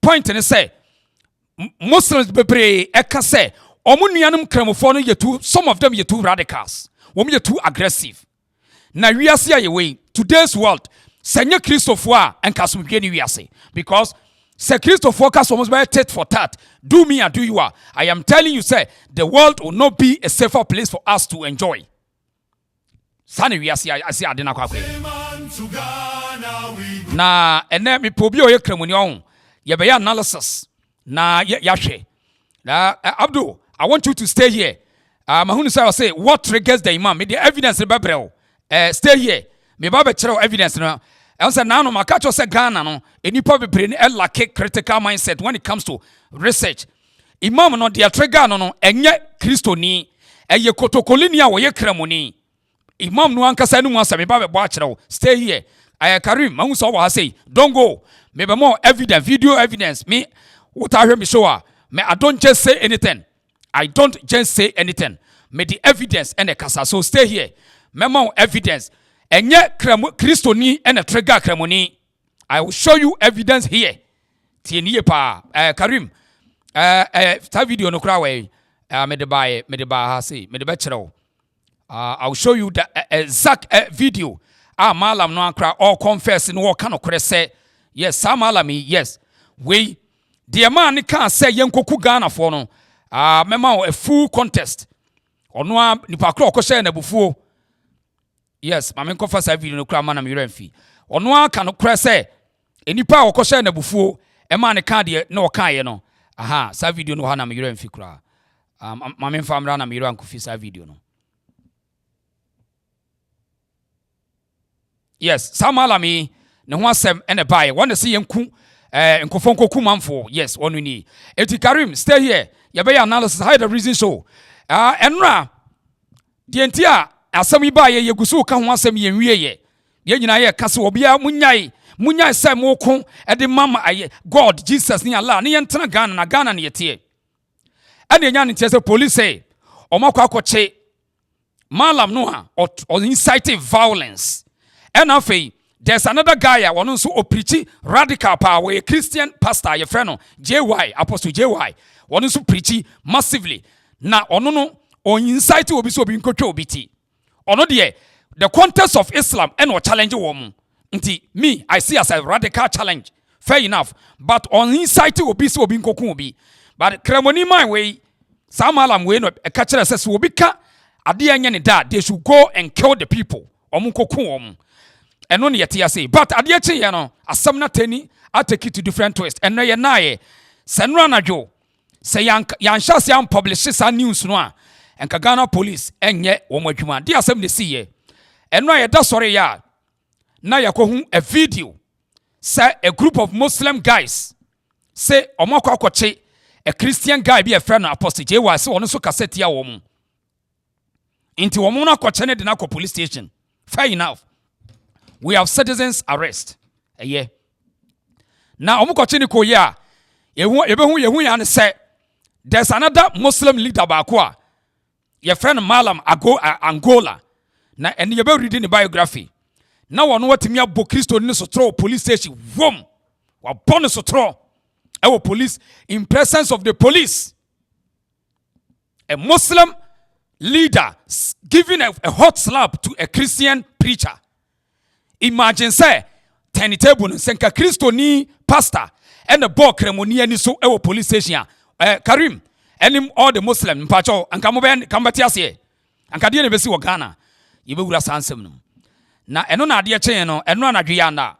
point and say Muslims bebre eka say omunuanum kramofo no yetu some of them yetu radicals wom yetu aggressive na wiase ayewe today's world senya Christopher and kasumdwe ni wiase because say Christopher kas almost by tit for tat do me and do you are I am telling you say the world will not be a safer place for us to enjoy sane wiase ase ade na kwakwe na ene me pobi o ye kramuni on ye be analysis na yahwe na Abdul I want you to stay here mahunu say what triggers the imam me the evidence be brel stay here me ba be kire evidence no and say now no makacho say Ghana no enipa bebre ne lack critical mindset when it comes to research imam no the trigger no enye kristoni eye kotokolini a wo ye kramuni imam no ankasa no mu me ba be bo akire stay here Karim mahunu so wa say don't go me be more evidence video evidence me what I hear me show me I don't just say anything me the evidence and the kasa so stay here me more evidence enye kristoni and a trigger kramoni I will show you evidence here tienie pa Karim that video no kra we me de ba ha say me de ba kire I will show you the exact video malam no akra all confess no kan okre say yes malami yes we the man can say yenkoku Ghana for no mema a full contest ono nipa kro okose na bufuo yes ma men confess video no kra man na me remfi ono aka no kra say enipa okose na bufuo e man kan de na okan ye no aha sa video no ha na me remfi kra ma men famra na me rankofi sa video no yes samalami ne ho asem ene bae wona se yenku nkofon manfo yes one ni eti Karim stay here you be analysis how the reason so enra de entia asem ba ye yegusu ka ho asem ye nwie ye nyina ye kase obia munyai se mo ko e de mama God Jesus ni Allah ni yentena Ghana ne yete ene nya ne tese police say omakwa akoche malam no ha or inciting violence and afei there's another guy I want to preach radical power a Christian pastor your friend JY Apostle JY want to preach massively na ono no on incite obi so obi nkotwa obi ti ono de the context of Islam and what challenge woman nti me I see as a radical challenge fair enough but on incite obi so obi nkokun obi but kremoni man way some alam we no e ka kire say obi ka ade anya ne da they should go and kill the people omo nkokun omo eno ne yete say but ade achi ye no asem na tani I take it to different twist eno ye na ye senra najo say yan shase yan publish sa news no a enka Ghana police enye wo madwuma de asem ne see ye eno ye da sori ya na yakohu a video say a group of Muslim guys say omako akoche a Christian guy be a friend of Apostle JY say ono so cassette ya wo mu inti wo mu na akoche ne de na police station fair enough we have citizens arrest yeah now omukoche ni ko ya yebehu ya ne say there's another Muslim leader baako a your friend Malam Angola na and you be reading the biography now one watimi abo Kristo ni so throw police station wom wa bonus so throw our police in presence of the police a Muslim leader giving a hot slap to a Christian preacher. Imagine say tiny table senka Kristo ni pastor and the book kremoni ani so our police station Karim and all the Muslim mpacho anka mo ben kambati ase anka de ne besi wo Ghana ye be wura sansem no na eno na ade chen no eno na dwe na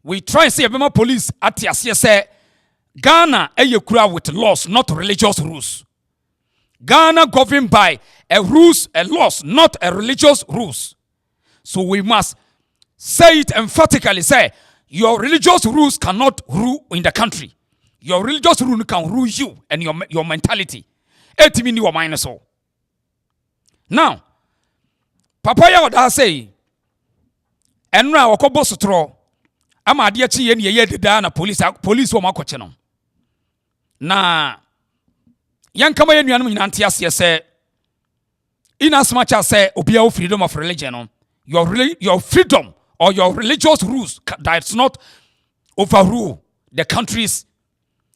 we try say be police ati ase say Ghana kura with laws not religious rules. Ghana governed by a laws not a religious rules. So we must say it emphatically, say your religious rules cannot rule in the country. Your religious rule can rule you and your mentality. It mean your mind so. Now, Papa ya would say, and now wakobo sutro, ama adia chi yen ye de na police wo makoche no. Na yan kama ye nuanu nyina ntia se in as much as say obia freedom of religion no, your freedom or your religious rules does not overrule the country's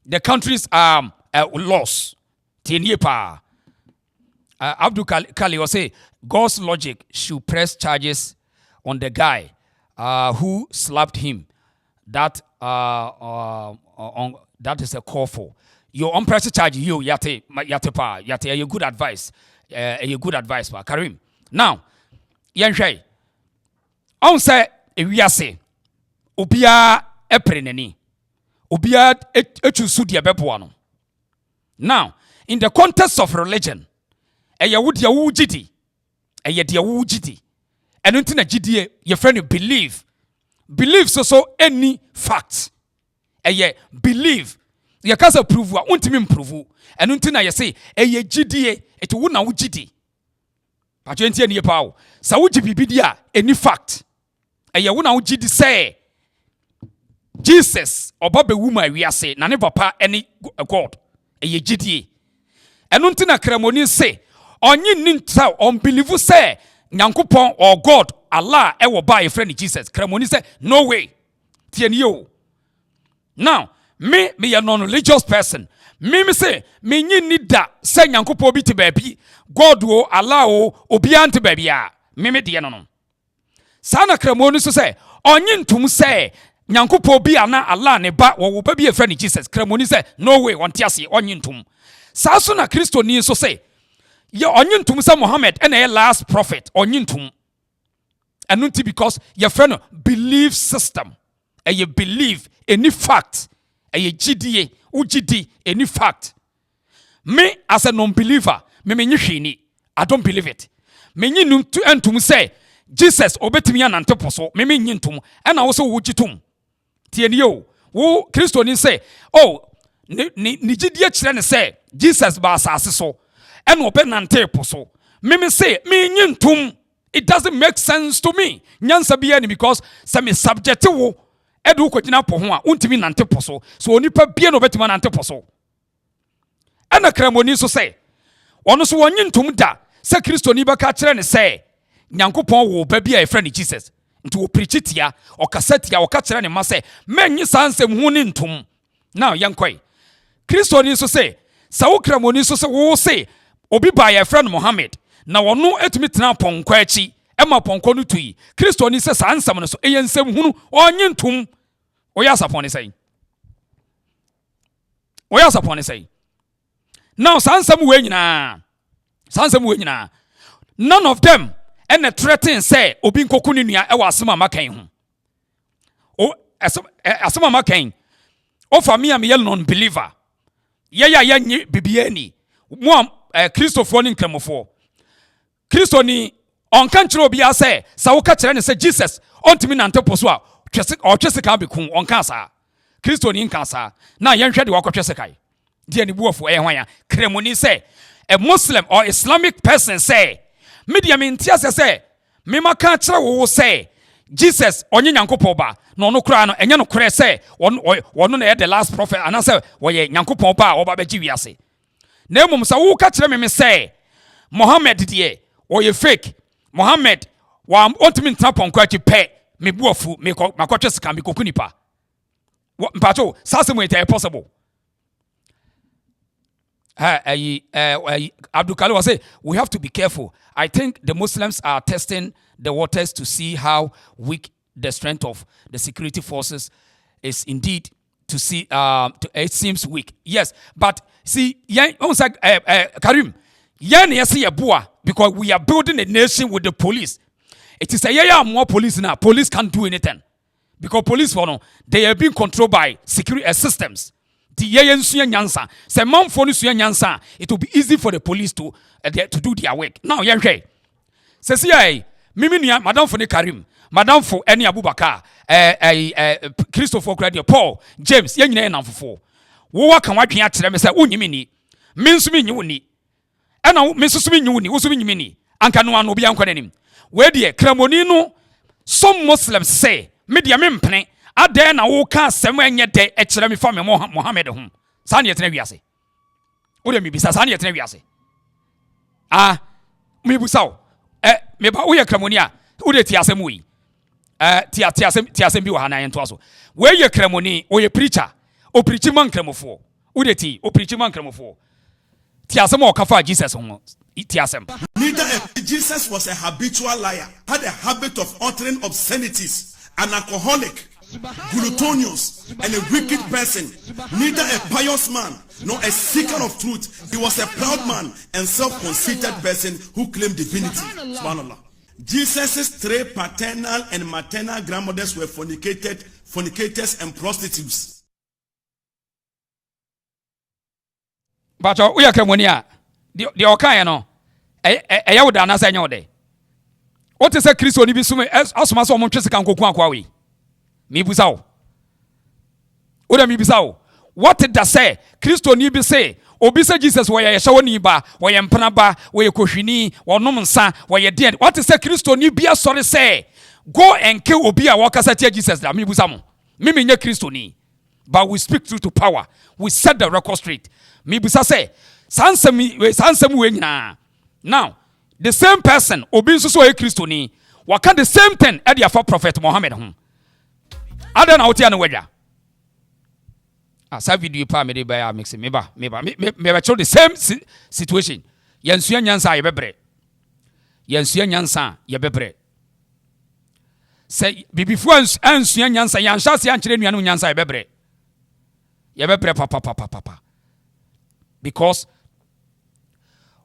the country's laws. Abdul Kali will say God's logic should press charges on the guy who slapped him. That that is a call for. Your unpressed charge, you yate a good advice. A good advice, pa Karim. Now, Yanshay, on say we say Obia epreneni. Obia echusudia bepoano. Now, in the context of religion, a yawud yawu jiti, a yet yawu jiti, and until a gidi, your friend believe so any fact, a ye believe. You can't prove what untimim prove, and until I say a ye gidi, it would now jiti. But you ain't power. So would you be any fact? A ye would now jiti say Jesus or Bobby woman we are say, none papa any God, a ye gidi. And until a ceremony say, on ye ninta on believe say, Nyankopon or God, Allah, ever buy a friend Jesus. Ceremony say, no way. Tienyo. Now, me a non-religious person. Me say, me need that. Say Nyankopon be to baby. God wo, Allah wo, obiante baby ya. Me dianono. Sana ceremony so say, on yin tum say, Nyankopon be ana Allah ne ba wo baby a friend Jesus. Ceremony say, no way, want tiasi, on yin tum. Saso na Christo ni so say, ya onyin tum say Mohammed and a last prophet onyin tum. And not because your friend belief system, and you believe any fact, and you GDA, UGD, any fact. Me as a non-believer, I don't believe it. Me num to end to say Jesus obey me and anteposo, me nyintum, and also wujitum. Tienio, wo Christo ni say, oh, ni GDA children say Jesus ba so. And open anteposo. Me say me nyintum. It doesn't make sense to me. Nyansa bi ani because some is subject to edu ko gina po ho a untimi nante poso. So onipa bia no betima nante poso. Ana kramoni so say ono so wonyintum da se Kristo ni baka kire ne say Nyankopon wo ba bia e friend Jesus. Nti wo prechitia o kasatia o ka kire ne ma say menyi sansem hu ni ntum. Now yankoi. Kristo ni so say sa wo kramoni so say wo say obi ba ya friend Mohammed. Na wono etumi tena ponko achi ema ponko no tui Kristo ni se sansam no so eyensem hunu onyintum oya sapone sei now sansam we nyina none of them and threaten say obi nkoku ni nua e wasema makan hu o asema makan o famia me non believer ya nyi bibiani mo Christopher ni nkramofo Kristo ni on kanchiro obi ase sa wo ka kire ne se Jesus ontimi nante poso a twese ka be kun on kansa Kristo ni nkansa na yenhwe de wakotwese kai de ani buofo hwan kremoni say a Muslim or Islamic person say media mentia say me maka kire wo say Jesus onye Nyankopon ba no no kura no enye no kure say wono na the last prophet and say wo ye Nyankopon ba wo ba gi wiase na emum sa wo ka kire me say Mohammed die or you fake Mohammed wa ontimi ntapon kwa chi pe me buofu me makotwe sika me kokunipa mpacho sasem we possible Abdul Kali was say we have to be careful. I think the Muslims are testing the waters to see how weak the strength of the security forces is indeed to see it seems weak. Yes, but see Karim because we are building a nation with the police. It is a more police now. Police can't do anything. Because police they are being controlled by security systems. It will be easy for the police to do their work. Now, Madam for Karim, Madam for any Abubakar, Christopher Paul, James, young man for. Wo can watch me say, Unimini, means me you. And now, Mrs. Minuni, who's Minimini, and can one be unconim. Where the Cremonino, some Muslims say, Media Mimpne, are there now who can't somewhere yet day at Cherami from Mohammed home. Sanya Treviase. Would me be Sanya Treviase? Ah, maybe so. Maybe we are Cremonia, would it Tiasemui? Tiasem Bihana and Tosso. Where your Cremoni or your preacher, or preaching man Cremofo. udeti o preach man kramofo ti asem o kafa Jesus ho ti asem. Neither Jesus was a habitual liar, had a habit of uttering obscenities, an alcoholic, gluttonous, and a wicked person. Neither a pious man nor a seeker of truth. He was a proud man and self-conceited person who claimed divinity. Subhanallah. Jesus' three paternal and maternal grandmothers were fornicators and prostitutes. But we are Camonia. The Okayano. I would answer your day. What is a Christo Nibisume as Osmas or Montresan Kwawi? Mibusao. Uda Mibusao. What did that say? Christo Nibi say, Obisa Jesus, where you show Niba, where you Panaba, where you Koshini, or Nomansa, where you did. What is a Christo Nibia sorry say? Go and kill Obia Walkers at Jesus, Mibusamo. Mimi Christo ni. But we speak through to power. We set the record straight. Mibusa say, Sansam Wena. Now, the same person, Obinso so a Christoni, what can the same thing at the Prophet Mohammed home? I don't know what you know. As I video party by mixing maybe show the same situation. Yansuan Yansa Yebebre. Yansuan Yansa Yebebre. Say before Ansuan Yansa Yanshas Yanchre Yansa Yebebre. Yebebre papa. Because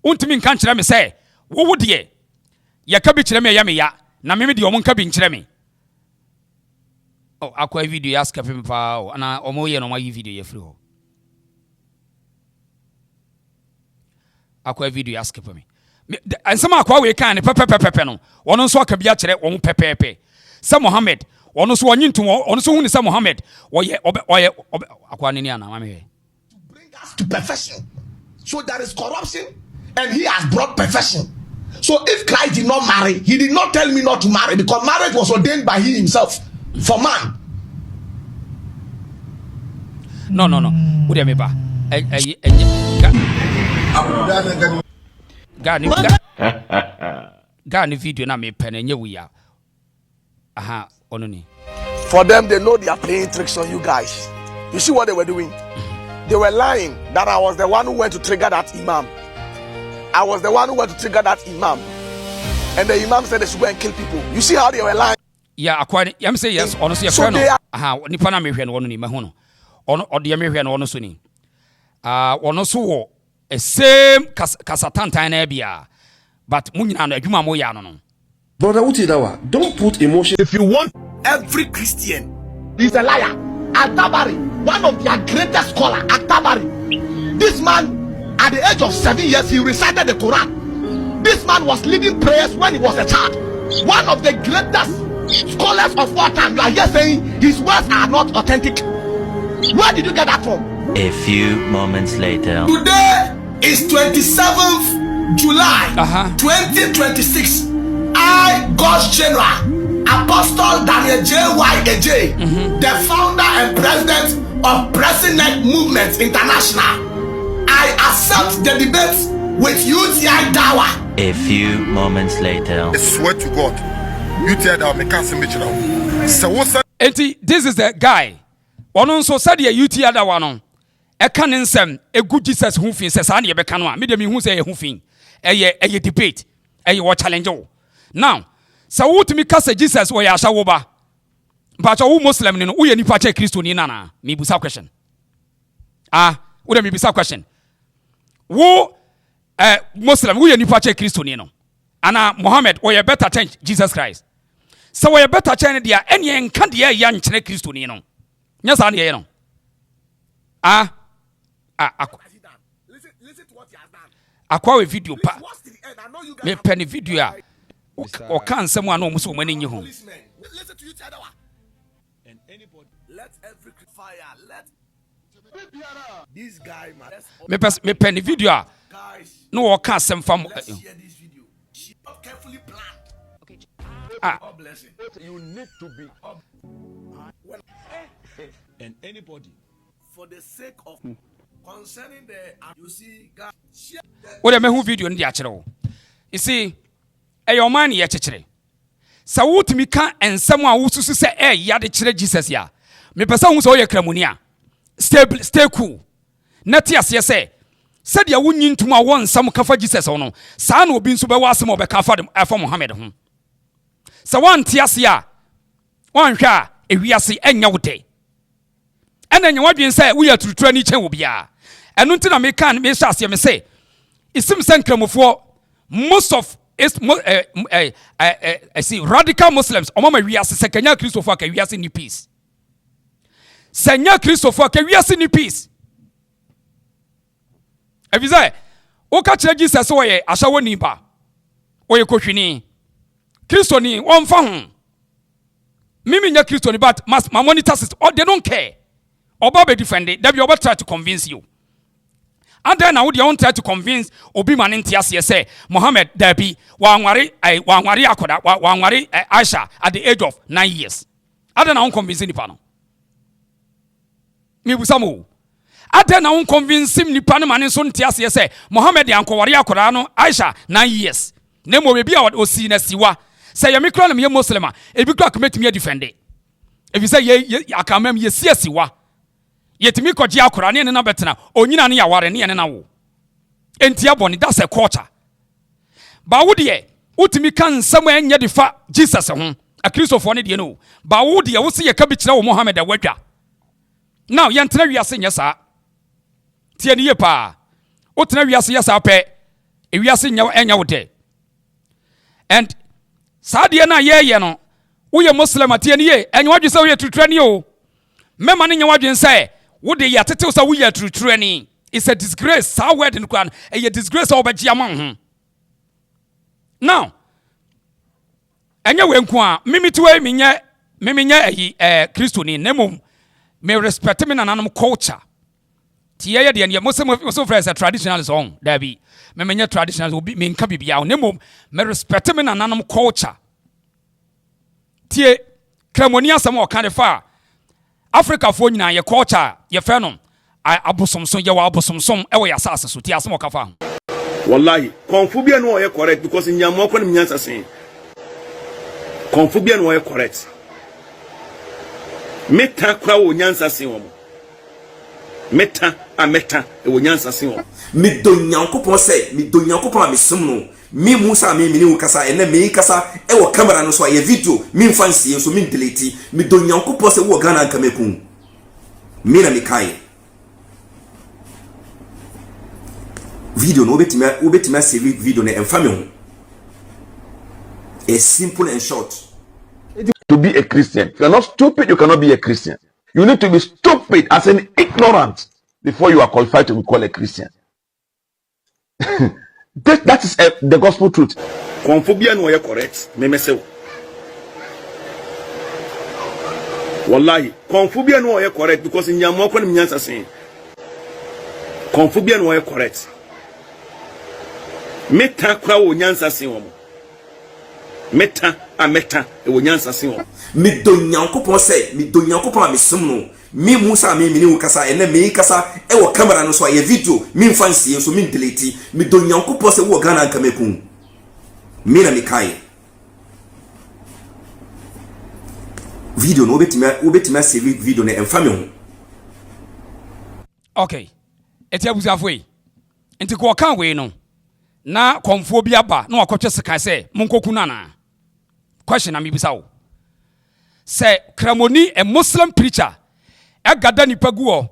untimi kan kyerɛ me sɛ wo de ye ka bi kyerɛ me ya me ya na me de omon ka bi kyerɛ me oh akwa video ya ska me pa na omo ye no ma yi video ya free ho akwa video ya ska me ansama akwa we kan ne pepepepe no ono nso aka bi a kyerɛ wo pepepe sɛ Mohammed ono so wonyi nto ono so hu ne sɛ Mohammed oye akwa ne ni ana ma me to bring us to perfection. So there is corruption and he has brought perfection. So if Christ did not marry, he did not tell me not to marry because marriage was ordained by he himself for man. No. Who do you mean? God, video na me pen and we are. Aha, only. For them, they know they are playing tricks on you guys. You see what they were doing? They were lying that I was the one who went to trigger that imam. I was the one who went to trigger that imam. And the imam said they should go and kill people. You see how they were lying? Yeah, quite. I'm saying yes. Honestly, so they are. Aha, Nipana me hwen wonu ni mahono. Ono ode me hwen wonu so ni. Ono so wo a same kasatantan na bia. But munyina no adwuma mo ya no. Brother Utidawa, don't put emotion. If you want every Christian is a liar. At-Tabari, one of their greatest scholars, At-Tabari. This man, at the age of 7 years, he recited the Quran. This man was leading prayers when he was a child. One of the greatest scholars of all time. You are here saying his words are not authentic. Where did you get that from? A few moments later. Today is 27th July 2026. I, God's General, Apostle Daniel J.Y. Ejay, the founder and president of President Movement International, I accept the debate with UTI Dawa. A few moments later. I swear to God, UTI Dawa me can't see now. This is the guy. Ono so said the UTI Dawa no. E kan nsem e good Jesus hu fin se sa na ye be kan no a me de me hu se ye hu fin. E debate. E wo challenge o. Now, so what me kase Jesus wo ya sha wo ba. But wo Muslim ni no wo ye nipa che Kristo ni na me busa question. Wo de me busa question. Wo Muslim wo ye nipa che Kristo ni no. Ana Mohammed wo ye better change Jesus Christ. So wo ye better change dia ene enka dia ya nkyere Kristo ni no. Nya sa na ye no. Listen to what he has done. Akwa video pa. Me pen video a o kan nsem a no mo so mani nyi ho. Listen to you Dawa. And anybody let every fire let this guy man. Me pen video a no o kan nsem fam. Share this video. Not carefully planned. Okay. Blessing. You need to be and anybody for the sake of concerning the you see God share what me hu video ndi a kire wo. You see your man ye kire. Sa wutimi ka ensem a wususu se ya de kire Jesus ya. Me pesa hu so ye kramuni a. Stay cool. nati asie se dia wonyi ntuma won sam kafa Jesus no saa na obi nso be wa asem obeka afa Mohammed ho se wan ti ase a wan hwa a ewiase enya wote ena nya wadwen se wo ya turutura ni chen wo bia eno nti na me kan me hya ase me se isim sankramofo most of I see radical Muslims omama wiase se kanya Christopher ka wiase ni peace senya Christopher ka wiase ni peace Evize o ka kire Jesus wo ye ahyawo ni ba wo ye kohwini Christo ni won fa ho mimi nya Christo ni but my monitor system they don't care oba be defend it they be oba try to convince you and then now they won't try to convince obi man ntiase say Mohammed dabi wanware akoda wanware Aisha at the age of 9 years and then now convince ni pa no me busamo ade na won convince him nipa no mane so ntiase say Mohammed yankoware akoda no Aisha 9 years na mo be bia osi na siwa say ye mikro na me muslima e bi kro akometimi defend it if you say ye akamam ye siwa yetimi koji akora ne na betena onyina ne yaware ne ne na wo enti aboni that's a culture ba wo de utimi kan sam anya de fa Jesus ho a Christopher ne de no ba wo de wo se ye ka bi kire wo Mohammed awadwa now ye ntena wiase nya sa tie ne ye pa wo tena wiase ya sa pe e wiase nya enya wo de and sa de na ye no wo ye muslim tie ne ye enya wadwe se wo ye tutura ne o mema ne nya wadwe se wo de ya tete so wo ya tutura ni it's a disgrace sa word in Quran a disgrace obeji amon ho now enya we nko a mimi tuwe minya ayi Kristo ni nemom me respect me nananom culture tie ye de ne so friends a traditional song da bi me menya traditional obi me nka bibia nemom me respect me nananom culture tie kramoni asem o kan fa Africa fo nyina ye culture ye fe no abosomso ye wa abosomsom e wo ya sase so ti asem o kafa wallahi konfubia no ye correct because nyamo kwa ni nyansa sen konfubia no ye correct meta kwa wo nyansa sen wo meta e wo nyansa sen wo mi do nyankopon say mi do nyankopon amesom no mi musa mi ni ukasa ene mi kasa e wo camera no so ye video mi fancy so mi delete mi do nyankopon say wo Ghana nka mekun mi na mi kai video no obetima save video na emfa me ho a simple and short. To be a Christian, if you're not stupid, you cannot be a Christian. You need to be stupid as an ignorant before you are qualified to be called a Christian. That is the gospel truth. Konfubia no ye correct me mese wallahi konfubia no ye correct because nyamo kwa ni nyansa sen konfubia no ye correct meta kwa wo nyansa sen wo meta e wo nyansa sen wo mi do nyankopon say mi do nyankopon amesom no mi musa mi ni ukasa ene mi kasa e wo camera no so ye video mi fancy so mi delete mi do nyankopon say wo Ghana nka mekun mi na mi kai video no obetima save video na emfa me ho okay eti abuzafo yi enti ko kan we no na konfo bi aba na wakotwe sekan se monkoku nana question am ibisa wo say kramoni a Muslim preacher agada nipa guo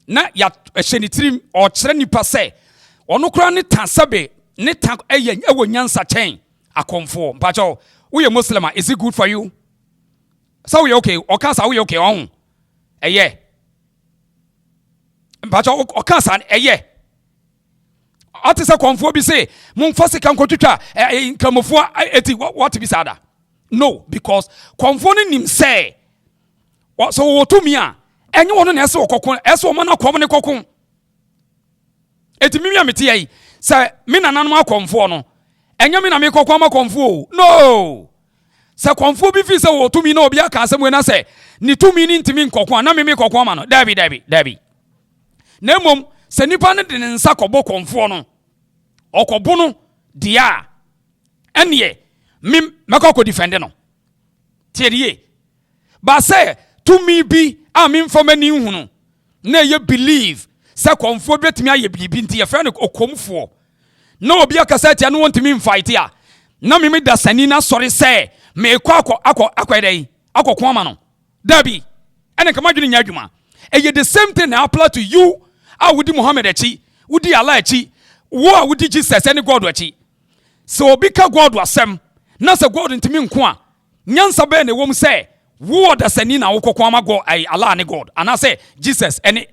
na ya hyenitirim o kire nipa say ono kra ne tansabe ne tan ewo nyansa chen akonfo mpacho wo ye Muslim is it good for you so we okay o kan sa we okay on eye mpacho o kan sa eye atisa konfo bi say mun fase kan kotwitwa kramofo eti what be sada no because konfo ne nim say so wo to mi a enye wono na ese okokon ese o mana kom ne kokon eti mimi amete yi say me nananom akonfo no enye me na me kokon ma konfo no say konfo bi fi say wo to mi na obi aka asem we na say ni to mi ni ntimi nkokon na me kokon ma no dabi na mom se nipa ne de nsa kobo konfo no okobo no dia ene me makoko defend no tiedie ba say to me bi a me mfama ni hunu na ye believe sɛ kɔmfoɔ betumi ayɛ biribi nti yɛfrɛ no okomfoɔ na obi akasa tia no wɔntumi mfight a na me da sani na sɔre sɛ me akɔ dɛ akɔ kɔma no dabi ɛne kama dwene nya adwuma ɛyɛ the same thing na apply to you a wodi Mohammed akyi wodi Allah akyi wo a wodi Jesus ɛne God akyi sɛ obi ka God asɛm na sɛ God ntumi nko a nyansa bɛɛ na ɛwɔ mu sɛ wo da sani na wo kɔkɔ ama God ai Allah ne God anasɛ Jesus ɛne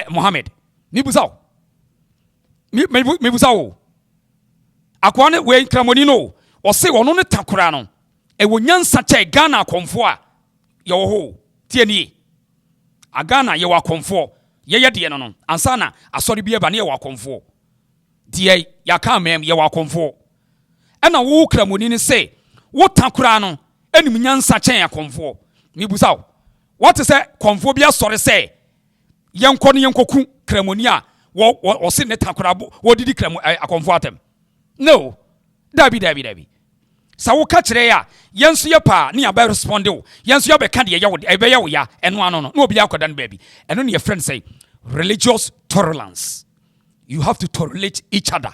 Mohammed mibusa wo akwa ne we kramoni no ɔse ɔno ne takora no ɛwɔ nyansa kyɛ Ghana akɔmfo a yɛwɔ ho tie nie a Ghana yɛwɔ akɔmfo yɛyɛ deɛ no ansa na asɔre bi eba ne yɛwɔ akɔmfo deɛ yɛaka amam yɛwɔ akɔmfo ɛna wo kramoni ne sɛ wo takora no ɛnim nyansa kyɛn akɔmfo mibusa wo what sɛ kɔmfo bi asɔre sɛ yɛnkɔ ne yɛnkɔku kramoni a wɔse ne takora wɔdidi akɔmfo atam no dabi sa wo ka kyerɛ ya yenso ye pa ne ya ba respond wo yenso ya be ka de ye wo ɛbɛyɛ wo ya ɛno ano no na obi akɔda no baabi ɛno ne your friend say religious tolerance. You have to tolerate each other.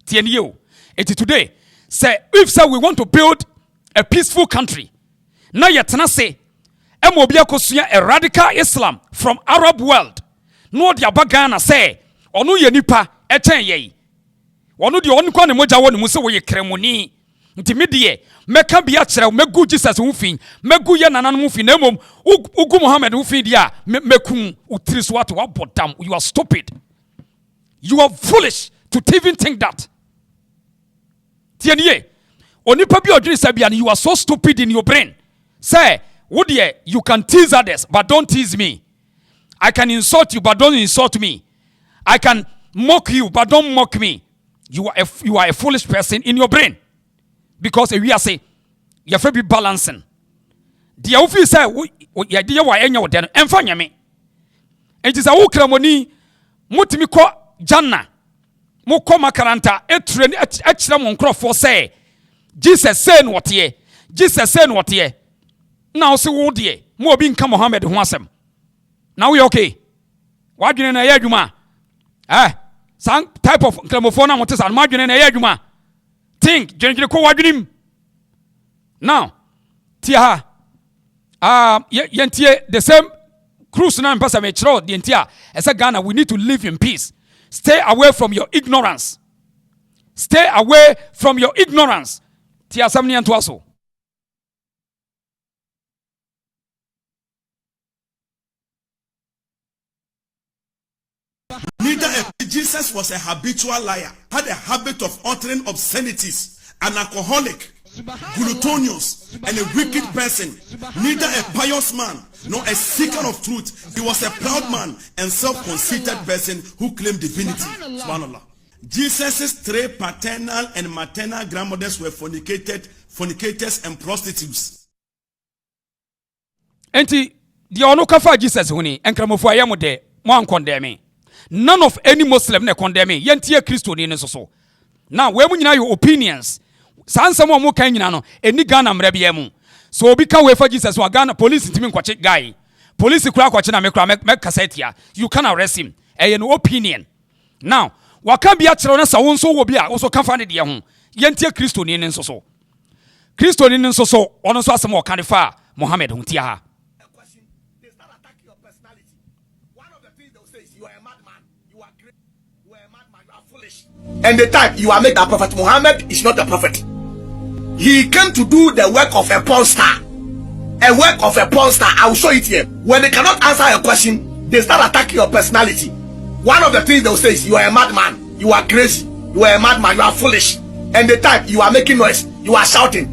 TNU. Today say if we want to build a peaceful country na yetena say obi akosua a radical Islam from Arab world no dia bagana say onu ye nipa ɛkyɛn ye onu de onu kwa ne mogya wo ne mu se wo ye kremoni nti medie meka bia kyerɛ megu Jesus wo fin megu ye nananom wo fin na mom ugu Mohammed wo fin dia mekun utiri so ato wabodam. You are stupid, you are foolish to even think that. Tienye onipa bi odwiri sabia you are so stupid in your brain. Say wo de you can tease others but don't tease me. I can insult you but don't insult me. I can mock you but don't mock me. You are a foolish person in your brain. Because we are say you have to be balancing. The office say ya de wa enya wo den emfa nyame. Enti sa wo kramoni mutimi ko janna mo ko makaranta eture ni akira mo nkrofo say Jesus say no wote Jesus say no wote na wo se wo de mo obi nka Mohammed ho asem na we okay wadwene na ya adwuma some type of gramophone na mote sa ma adwene na ya adwuma think jenjire ko wadwenim now tia yentie the same cruise na mpasa me chiro the entia esa Ghana we need to live in peace. Stay away from your ignorance. Stay away from your ignorance. Tia samni anto aso. Jesus was a habitual liar, had a habit of uttering obscenities, an alcoholic, glutonous, and a wicked person, neither a pious man nor a seeker of truth. He was a proud man and self-conceited person who claimed divinity. Subhanallah. Jesus' three paternal and maternal grandmothers were fornicators and prostitutes. Enti the ono kafa Jesus huni enkramofo ayamo de mo an condemn. None of any Muslim ne condemn. Yentie Christo ni so. Now we mu nyina your opinions. Sansam mo kan nyina no eni Ghana mra bia mu. So obi ka we for Jesus wa Ghana police ntimi nkwache guy. Police kura kwache na me kasetia. You can arrest him. No opinion. Now waka bia kyerɛ na sa wo nso wo bia wo so ka fa ne de ho. Yentie Christo ni so. Christo ni so ono so asem o kan fa Mohammed ho tia ha. And the time you are made that Prophet Muhammad is not a prophet. He came to do the work of a porn star. A work of a porn star. I will show it here. When they cannot answer a question, they start attacking your personality. One of the things they will say is, you are a madman, you are crazy, you are a madman, you are foolish. And the time you are making noise, you are shouting.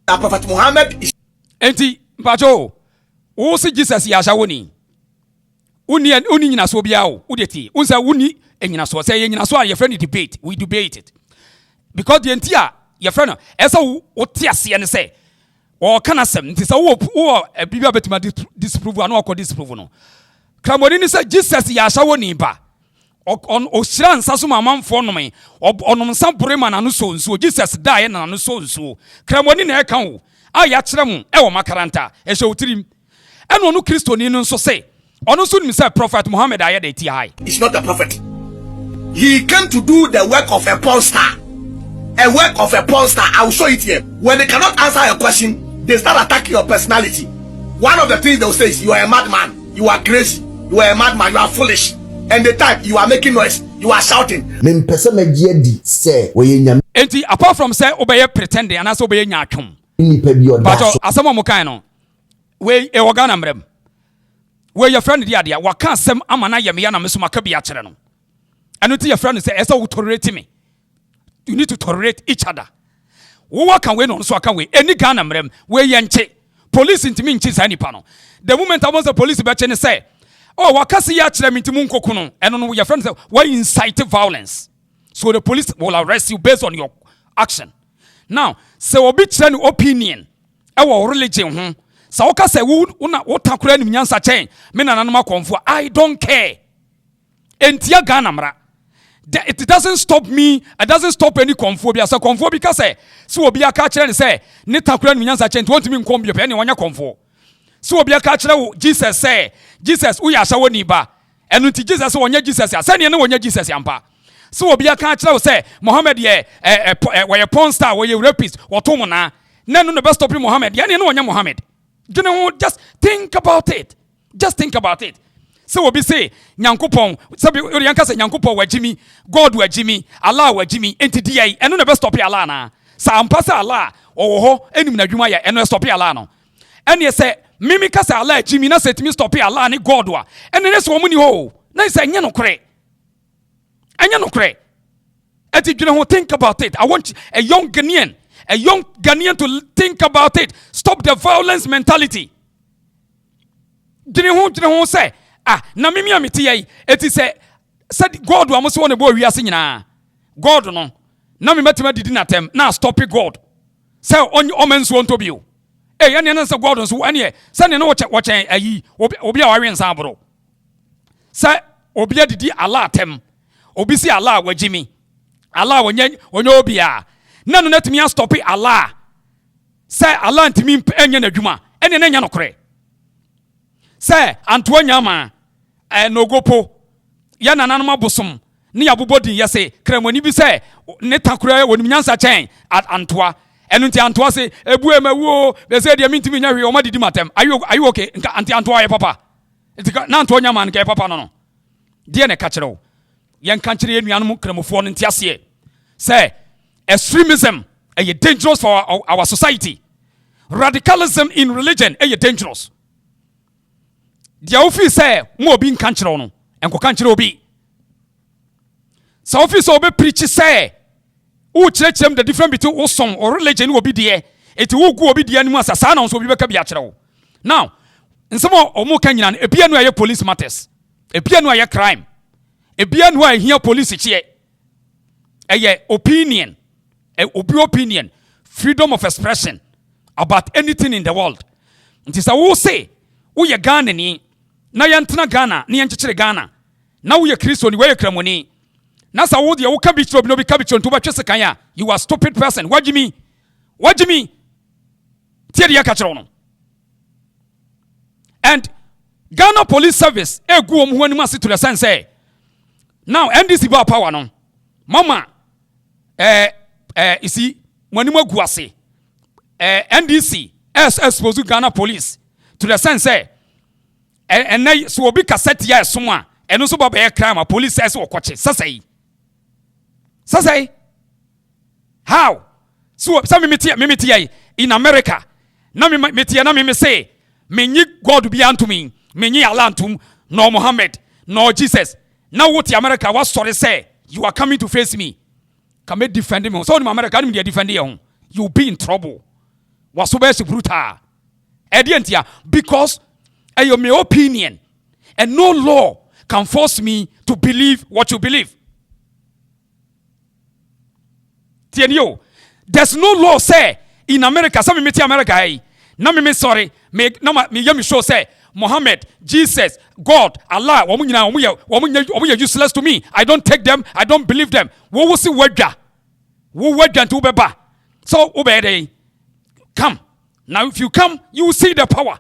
Prophet Muhammad is. Enti, Mpacho, who see Jesus Yashawoni? Uni nyina so bia o udeti unsa uni enyina so say enyina so your friend debate we debate it because the entia your friend esa wo te ase ne say o kana sem nti say wo bibia betima disprove anu akọ disprove no kramoni ni say Jesus ya shawo ni ba on o hira nsa so mamamfo no me onom nsa borema na no so nso Jesus die na no so nso kramoni na e kan wo a ya kire mu e wo makaranta e hye otirim And onu Christo ni no so say. Onu so nim say Prophet Mohammed ayɛ de ti high. He's not a prophet. He came to do the work of a porn star. A work of a porn star. I will show it here. When they cannot answer a question, they start attacking your personality. One of the things they will say is, you are a madman, you are crazy, you are a madman, you are foolish. And the time you are making noise, you are shouting. Enti apart from say obey pretending and as obey nyatwom. But asama mo kan no. We e Ghana mrem. We your friend dia dia waka asem amana yem ya na meso maka bia kire no. Eno ti your friend say esa wo tolerate me. You need to tolerate each other. Wo waka we no so aka we eni Ghana mrem we ye nche. Police intimi nchi sa nipa no. The moment I want the police be che say, oh wakasi ya kire me ntimu nkoku no. Eno no your friend say why incite violence. So the police will arrest you based on your action. Now, say obi kire no opinion e wo religion ho. Sa woka say wo takura ni nyansa chen. Me na nanoma konfo. I don't care. Entia Ghana mra. It doesn't stop me. It doesn't stop any conphobia. So conphobia say, so obi aka kire ni say, ne takura ni nyansa chen. Want me nkom bi pe ni wanya konfo. So obi aka kire Jesus say, Jesus uya hya woni ba. Enu ti Jesus wonya Jesus ya. Say ne wonya Jesus ya mpa. So obi aka kire say, Mohammed ye we porn star, we rapist, woto mo na. Na no best stop Mohammed. Ya ne wonya Mohammed. You know, just think about it. Just think about it. So we say, Nyankopon, sabi Orianka say Nyankopon wa Jimmy, God wa Jimmy, Allah wa Jimmy, enti dia eno na be stop Allah na. Sa ampasa Allah, ho enim na dwuma ya eno stop Allah no. Ene say mimi ka say Allah Jimmy na say timi stop Allah ni God wa. Ene ne so muni ho. Na say nya no kore. Anya no kore. Eti dwene ho, think about it. I want a young Ghanaian to think about it. Stop the violence mentality. Dwene ho say na mimi amiti yai eti say said God wa mo so ne bo wiase nyina. God no na me metima didi na tem na stop God. Say o menso onto bio. Ya ne na say God so ane say ne no wo chen ayi obi a wa wen san abro. Say obi adidi Allah tem. Obi si Allah wa Jimmy. Allah wonya obi a na no natimi a stop Allah. Say Allah ntimi enye na dwuma. Ene na nya no kore. Say Antoine ma no gopo ya nananom abosom ne yabobodin ya say kremoni bi say ne takura wonim nyansa chen Antoa enu nti Antoa say ebu emawu be say de mintimi nya hwe o madidi matem are you okay nka anti Antoa ye papa etika na Antoa ma nka papa no de ne ka kire wo yen ka kire enuanom kremofo no nti ase say extremism is dangerous for our society. Radicalism in religion is dangerous. The office say mo obi nka kire no enko ka kire obi. So office obi preach say who church them the difference between osom or religion obi de eti wo gu obi de animu asasa na so obi beka bia kire wo. Now nsemo omo ka nyina ebia no aye police matters. Ebia no aye crime. Ebia no aye here police chie. Eye opinion. Opinion, freedom of expression about anything in the world. It is a who say, who ye Ghana ni, na yantna Ghana, ni yanchire Ghana, na who ye Christo ni weye kremoni. Na sa wo de wo ka bicho no bi ka bicho ntuba twese kan ya, you are stupid person. What do you mean? What do you mean? Tie de yakachiro no. And Ghana Police Service egu om ho anim ase to the sense say, now NDC ba power no. Mama you see, when you go say, NDC, exposed Ghana Police to the sense, and now so be cassette ya someone, and also by a crime, a police says or coaches. Say, how? So some mimiti in America, Nami say, me God be unto me, me Allah to no Mohammed, no Jesus. Now what the America was sorry say, you are coming to face me. Come defend him. So in America, you defend him. You'll be in trouble. Was so brutal. Because I am my opinion, and no law can force me to believe what you believe. There's no law say in America. Some me America. Na me sorry. Me yami show say Mohammed, Jesus, God, Allah, woman useless to me. I don't take them, I don't believe them. Wo will see wedja. Wo wedja to beba. So obey. Come. Now if you come, you will see the power.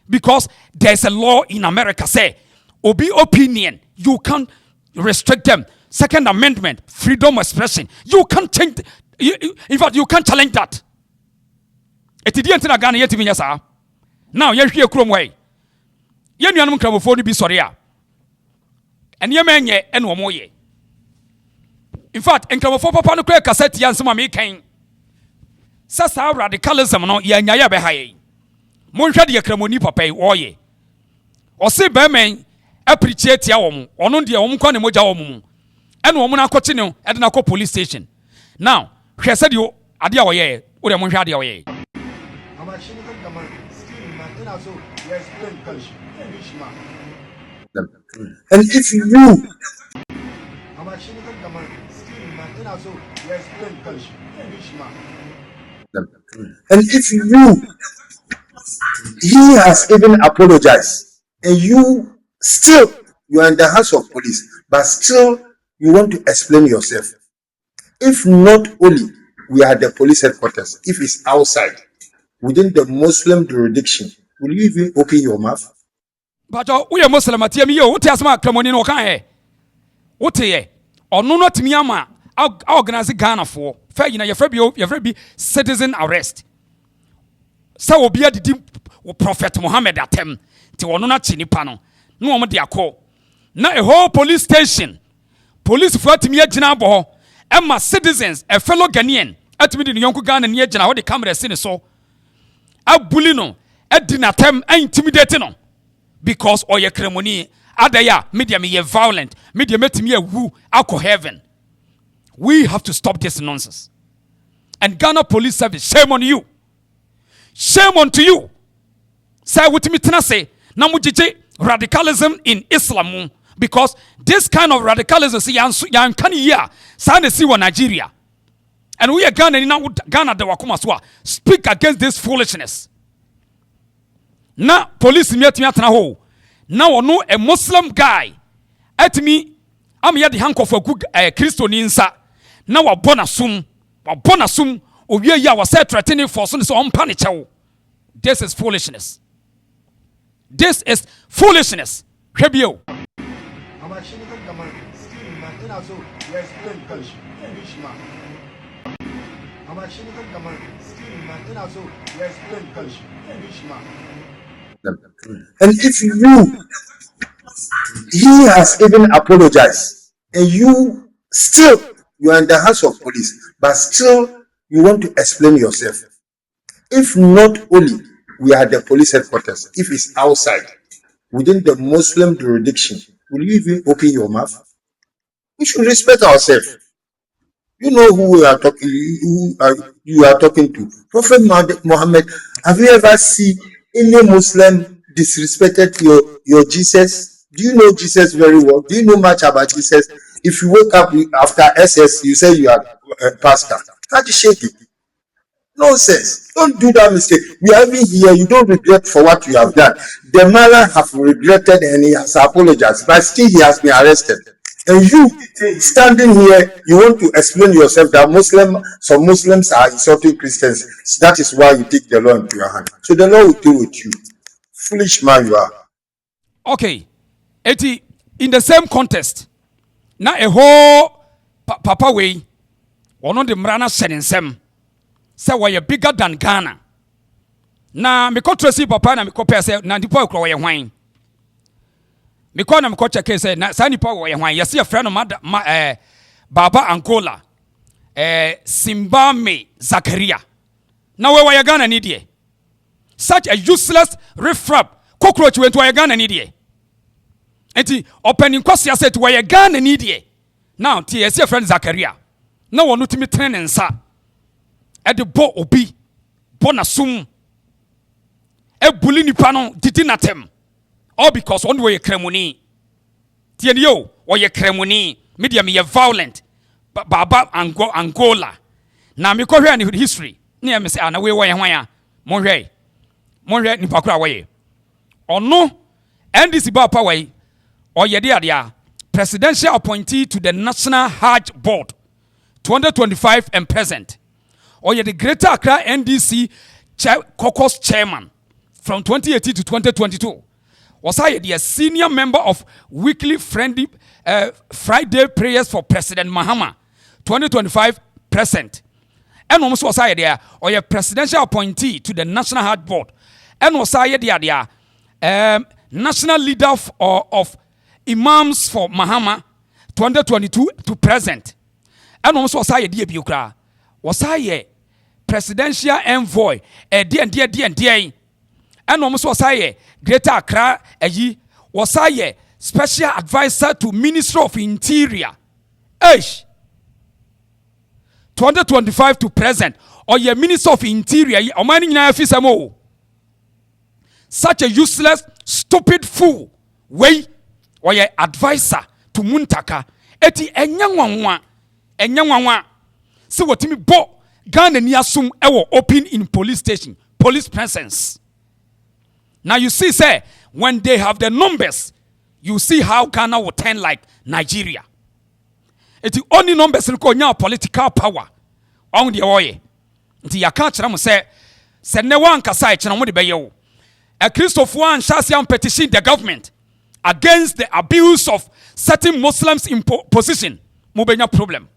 Because there's a law in America say, obi opinion, you can't restrict them. Second Amendment, freedom of expression. You can't change. In fact, you can't challenge that. It didn't na Ghana yet me yasa. Now you hear krom way. Ye nuanum kramofo ni bi sori a. Ene menye ene omo ye. In fact, nkramofo papa no kra cassette yansema me kan. Sasa radicalism no ye nyaya be haye. Monhwe de kramoni papa yi oye. Ose be men appreciate ya wo. Ono de wo mkwa ne moja wo mu. Ene wo mu na akɔkye ne e de na akɔ police station. Now, hwe se de ade a wo ye. Wo de monhwe ade a wo ye. And if you he has even apologized and you are in the hands of police, but still you want to explain yourself. If not only we are at the police headquarters, if it's outside within the Muslim jurisdiction, will you even open your mouth? But we are Muslim atia mi yo wote asma kramoni no kan he wote ye ono no timi ama organize Ghana for fa yina ye fra bi citizen arrest sa obi adidi prophet Mohammed atem ti ono na chi nipa no no omo de akọ na a whole police station police for timi agina bo emma citizens a fellow Ghanaian atimi de yonku Ghana ne agina ho de camera sine so abuli no edina tem intimidate no because oye kremoni adaya media me violent media metimi awu akọ heaven. We have to stop this nonsense. And Ghana Police Service, shame on you. Shame unto you. Say what me tena say na mujije radicalism in Islam because this kind of radicalism see yan kan ya sa na see wa Nigeria. And we are Ghana the wakuma so speak against this foolishness. Na police me atena ho. Na wono a Muslim guy at me am ya the hank of a good Christian insa. Na wabona sum owie ya was threatening for so on panic. This is foolishness. This is foolishness. Hebio. And if he has even apologized and you are in the hands of police, but still you want to explain yourself. If not only we are at the police headquarters, if it's outside within the Muslim jurisdiction, will you even open your mouth? We should respect ourselves. You know who we are talking. You are talking to Prophet Mohammed. Have you ever seen any Muslim disrespected your Jesus? Do you know Jesus very well? Do you know much about Jesus? If you wake up after SS, you say you are a pastor. Can't you shake it? Nonsense. Don't do that mistake. You are even here. You don't regret for what you have done. The man have regretted and he has apologized, but still he has been arrested. And you standing here, you want to explain yourself that some Muslims are insulting Christians. So that is why you take the law into your hand. So the law will deal with you. Foolish man you are. Okay. Eti, in the same context, na a whole papa way, one of the mrana senensem, say we are bigger than Ghana. Na me ko tresi papa na me ko pese na ndipo ekro we hwan. Me ko na me ko check say na sa nipa we hwan. Yesi a friend of Baba Angola. Simbame Zakaria. Na we Ghana ni die. Such a useless riffraff cockroach went to Ghana ni die. Enti opening kwasi ase to we Ghana ni die. Now tie yesi a friend Zakaria. Na wonu timi tren nsa. E de bo obi bo na sum e buli nipa no didi natem all because on we kremoni tie yo we kremoni media me violent baba Angola na me ko hwe ni history na me say na we hwan ya mo hwe nipa kura we ono NDC ba pa we oyede ade presidential appointee to the National Hajj Board 2025 and present. Or the Greater Accra NDC caucus chairman from 2018 to 2022. Was I the senior member of weekly friendly Friday prayers for President Mahama 2025 present. And almost was I there or a presidential appointee to the National Heart Board. And was I there national leader of Imams for Mahama 2022 to present. And almost was I dear Bukra. Was I presidential envoy dear. And almost was I Greater Accra was I special advisor to Minister of Interior. 2025 to present or your Minister of Interior or mining officer. Such a useless, stupid fool way or your advisor to Muntaka. Eti enyanwa. So what me bo Ghana ni asum ewo open in police station, police presence. Now you see, say, when they have the numbers, you see how Ghana will turn like Nigeria. It's the only numbers in political power. On the oil. Until you can't say no one can say, a Christopher one shall petition the government against the abuse of certain Muslims in position. Mubenya problem.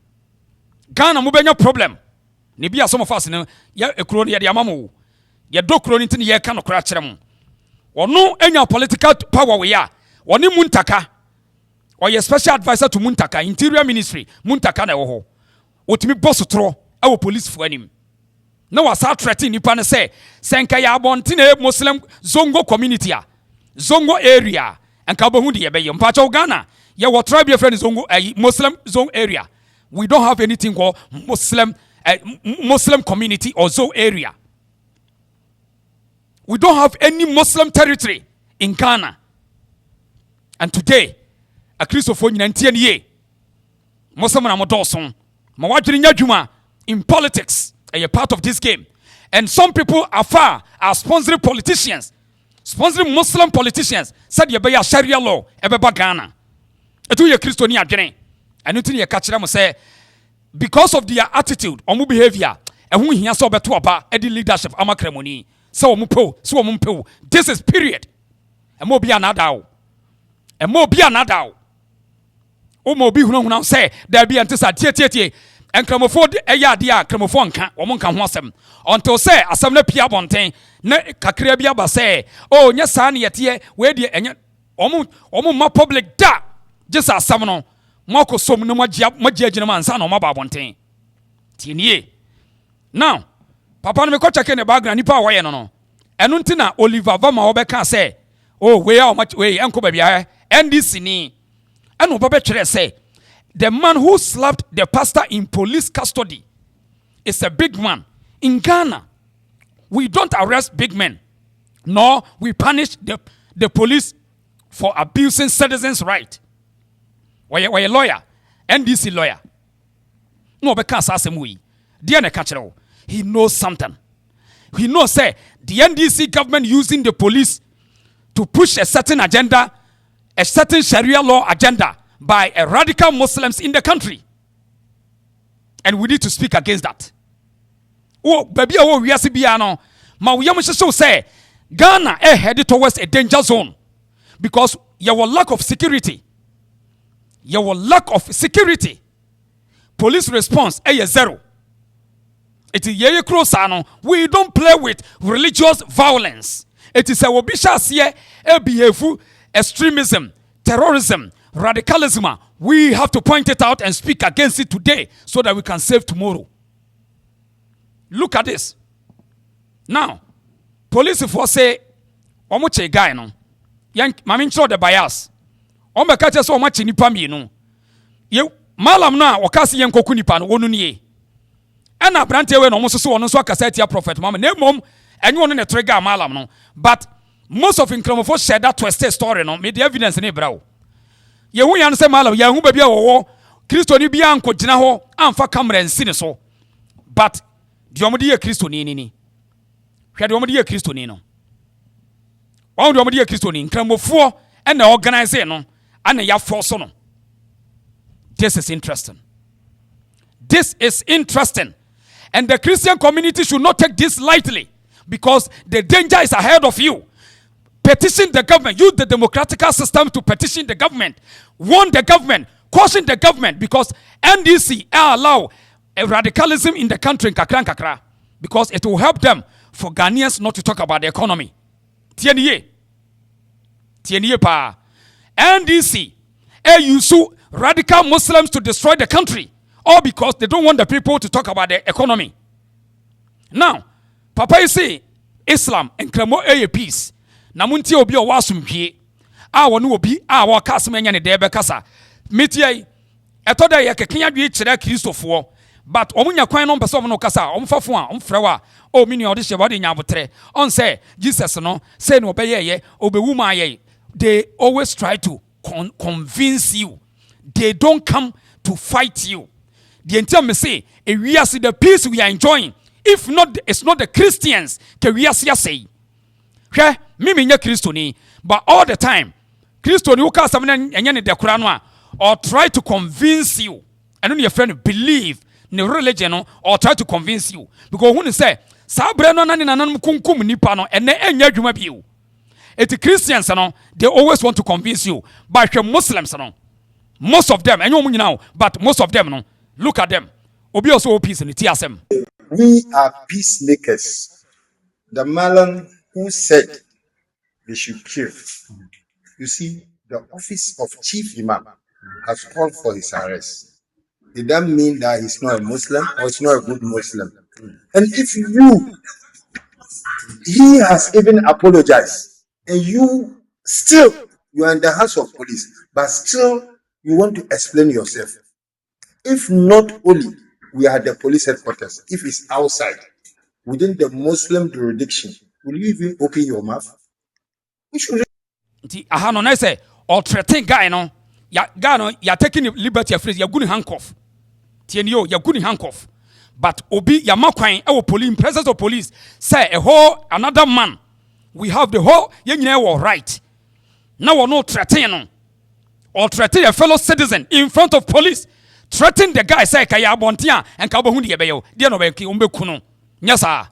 Ghana mubenya problem. Nibia some of us, ya a crony ya mamu. Ya do crony in ye can crash them. Or no any political power we are. Or ni Muntaka. Or your special advisor to Muntaka, Interior Ministry, Muntaka na oho. What me boss throw our police for him. No was out threatening Nipan say, Senkaya Bontine Muslim Zongo community, Zongo area, and Kabahundi Abayum Pacho Ghana. Ya what tribe your friend is Zongo a Muslim zone area. We don't have anything called Muslim community or zone area. We don't have any Muslim territory in Ghana. And today, a Christopher 19 year Muslim Amodoson, Mawadrinya Juma in politics, a part of this game. And some people are sponsoring politicians, sponsoring Muslim politicians, said you a Sharia law, Ebeba Ghana. Etu ye Christo ni adwene. And you catch them say, because of their attitude or behavior, and who he has so better about the leadership, Amakremoni. So mumpo. This is period. And more be another. And more be another. O mo bi hunu now say there be antisa tie and cramofo eya dia cramofo nka wo nka ho asem until say asem na pia bonten na kakra bia ba say oh nya sa na yete we die enye omo ma public da just asem no moko som no magia agina man sa no ma ba bonten tinie now papa no me ko check in the background nipa wo ye no enu ntina Oliver Vama obeka say oh we are much we enko ba bia NDC ni. And Obabechere say, the man who slapped the pastor in police custody is a big man. In Ghana, we don't arrest big men, nor we punish the police for abusing citizens' right. Why a lawyer, NDC lawyer. No, because he knows something. He knows, say, the NDC government using the police to push a certain agenda, a certain Sharia law agenda by a radical Muslims in the country. And we need to speak against that. Oh, baby, oh, we are Sibiano. Ma we so say Ghana is headed towards a danger zone because your lack of security. Your lack of security. Police response is zero. It is yeye krosano. We don't play with religious violence. It is a wobisha here a behave extremism, terrorism, radicalism. We have to point it out and speak against it today so that we can save tomorrow. Look at this. Now, police force say, "Omoche guy no, yang mamin show the bias. Ombe kache so omoche nipa mi no. Ye malam na wakasi yen koku nipa no wonu nie. Ena brante we no omo so ono so akasa tia prophet mama na mom enye ono ne trigger malam no, but most of Nkromofo share that twisted story no me the evidence ne bra wo ye hu yan se malam ye hu ba bia wo Kristo ni bia anko gina ho amfa camera nsi ne so but the omode ye Kristo ni hwe the omode ye Kristo ni no won the omode ye Kristo ni Nkromofo and organize no and ya force no. This is interesting. This is interesting, and the Christian community should not take this lightly. because the danger is ahead of you. Petition the government. Use the democratic system to petition the government. Warn the government. Caution the government, because NDC allow a radicalism in the country, kakra, because it will help them for Ghanaians not to talk about the economy. Tieniye pa. NDC use radical Muslims to destroy the country, all because they don't want the people to talk about the economy. Now, Papa you say Islam and Kremo peace. Namunti obi o wasumhie a wonu obi a wakase menya ne de be kasa metie eto da ye keken adwe kire kristofo, but omunya kwan no pese omo no kasa omfafo a omfrewa o mini ode hye bode nya botre on say Jesus no say no obeye ye obewu ma ye. They always try to convince you. They don't come to fight you. The entire me say we are see the peace we are enjoying. If not, it's not the Christians ke we are say. Hwe mimi nye Kristoni, but all the time Kristoni who ka samna enye ne dekora no a or try to convince you, and when your friend believe in the religion no, or try to convince you, because when you say sabre no nani nanam kunkum nipa no ene enye adwuma biu. Eti Christians no, they always want to convince you, but the Muslims no, most of them, enye omu now, but most of them no, look at them, obi also peace in the TSM. We are peacemakers. The Malan who said they should kill. You see, the office of chief imam has called for his arrest. It doesn't mean that he's not a Muslim or he's not a good Muslim. And if he has even apologized, and you are in the hands of police, but still you want to explain yourself. If not only we are at the police headquarters, if it's outside, within the Muslim jurisdiction, will you even open your mouth? We should. Ahano na say or threaten guy no, ya taking liberty of phrase, ya guni handcuff. Tienio, ya guni handcuff. But obi ya makwan e police, in presence of police, say a whole another man. We have the whole yenye right. Now we no threaten no, or threaten a fellow citizen in front of police. Threaten the guy say kaya abontia and kabo hundi yebeyo. Dia no be umbe kuno. Nyasa.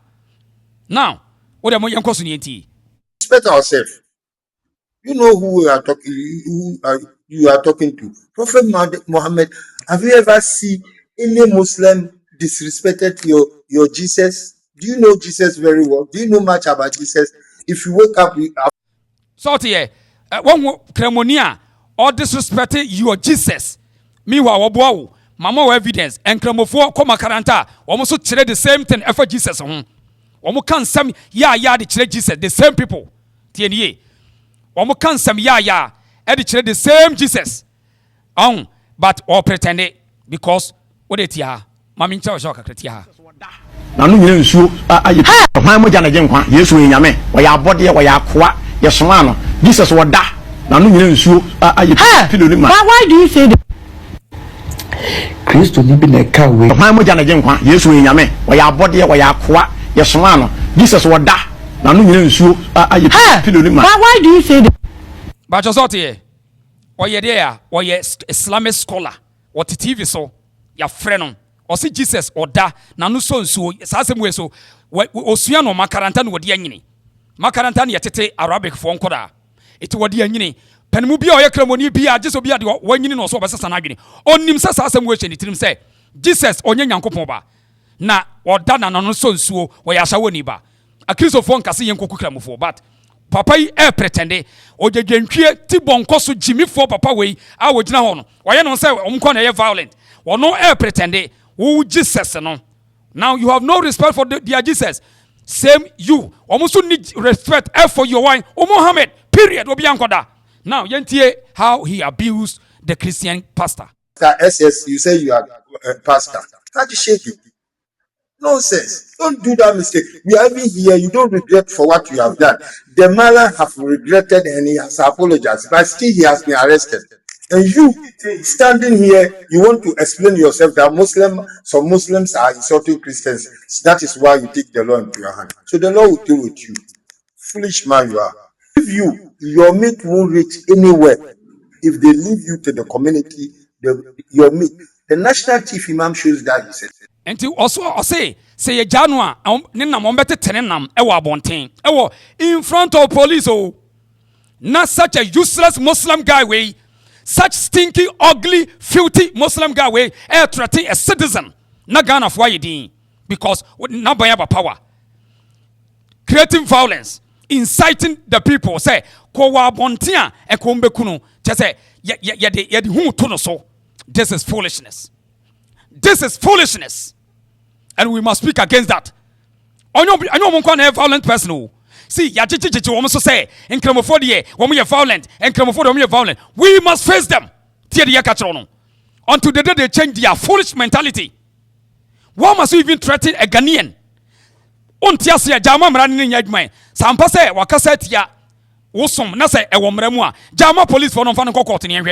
Now, what am I yankosu Respect ourselves. You know who we are talking. You are talking to. Prophet Mohammed. Have you ever seen any Muslim disrespected your Jesus? Do you know Jesus very well? Do you know much about Jesus? If you wake up, so here, one cremonia or disrespected your Jesus. Meanwhile, wabuawu, mama evidence and cremofo koma karanta. Almost trade the same thing for Jesus. Omo kan sam ya the church Jesus, the same people. Tienye. Omo kan sam ya the church the same Jesus. But all pretend because what it ya? Mami ncha osho kakreti ha. Na no nyina nsuo aye hwan mo jana genkwa Yesu enyame wo ya abode wo ya akoa ye soma no Jesus wo da na no nyina nsuo aye pilolima. Why do you say that? Christo ni bi na ka we hwan mo jana genkwa Yesu enyame wo ya abode wo ya akoa ye soma no Jesus wo da na no nyina nsuo aye pilolima. Why do you say that? But just out here, or ye there, or ye Islamic scholar, or TV so, ya friend, or see Jesus or da, na no so sasem so, osuano makaranta no wodi anyini. Makaranta ya tete Arabic for nkoda. Iti wodi anyini. Penmu bia oye kremoni bia Jesus bia de wanyini no so obesesa na adwene. Onim sasem we cheni tirim say Jesus onye nyankopon ba. Na oda na no so nsuo wo ya hya woni ba. Akristofo nkase yenkoku kramofo but papa yi pretende ojejentwie ti bonko so jimifo papa we a wogina ho no oye no say omko na ye violent wono pretende wo Jesus no. Now you have no respect for their Jesus. Same you almost need respect for your wine Mohammed period obi ankoda. Now yentie how he abused the Christian pastor. SS, you say you are a pastor. Can't you shake it? Nonsense. Don't do that mistake. We are even here. You don't regret for what you have done. The man have regretted and he has apologized, but still he has been arrested. And you standing here, you want to explain yourself that some Muslims are insulting Christians. That is why you take the law into your hand. So the law will deal with you. Foolish man you are. If your meat won't reach anywhere, if they leave you to the community, your meat. The national chief imam shows that he said. And to also say say ye janwa ne nam ombete tene nam e wo abonten e wo in front of police oh. Not such a useless Muslim guy way, such stinky, ugly, filthy Muslim guy way, threatening a citizen. Not Ghana for you din because not by our power. Creating violence, inciting the people. Say, Kowa Bontia and Kombe Kuno. Just say, this is foolishness. This is foolishness. And we must speak against that. I know one can have violent person. See, yachichichi woman so say, in Cramophobia, when we are violent, and Cramophobia when we are violent, we must face them. Until the day they change their foolish mentality. Why must we even threaten a Ghanaian? Untiasia Jama running in Yagmai. Sampase, Wakasetia, Wosum, Nasa, a woman, Jama police for non court in your.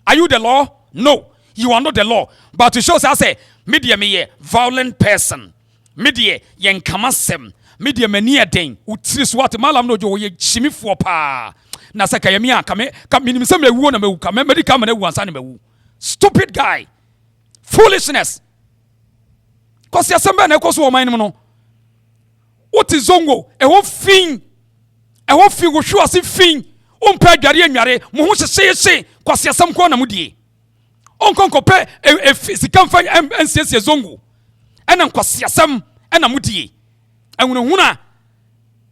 Are you the law? No, you are not the law. But to show us, I say, media me violent person. Media yen kamasem. Media mania den utris what malam no jo ye chimi fo pa na saka yemia kame minim se mewu na mewu kame medical man ewu ansa na mewu. Stupid guy, foolishness. Cause yasemba na ekoso o man no oti zongo e ho fin wo hwu ase fin o mpa adware anware mo ho hyehye cause yasem ko na mudie onkonko pe sika mfa NCS zongo ena cause yasem ena mudie. And when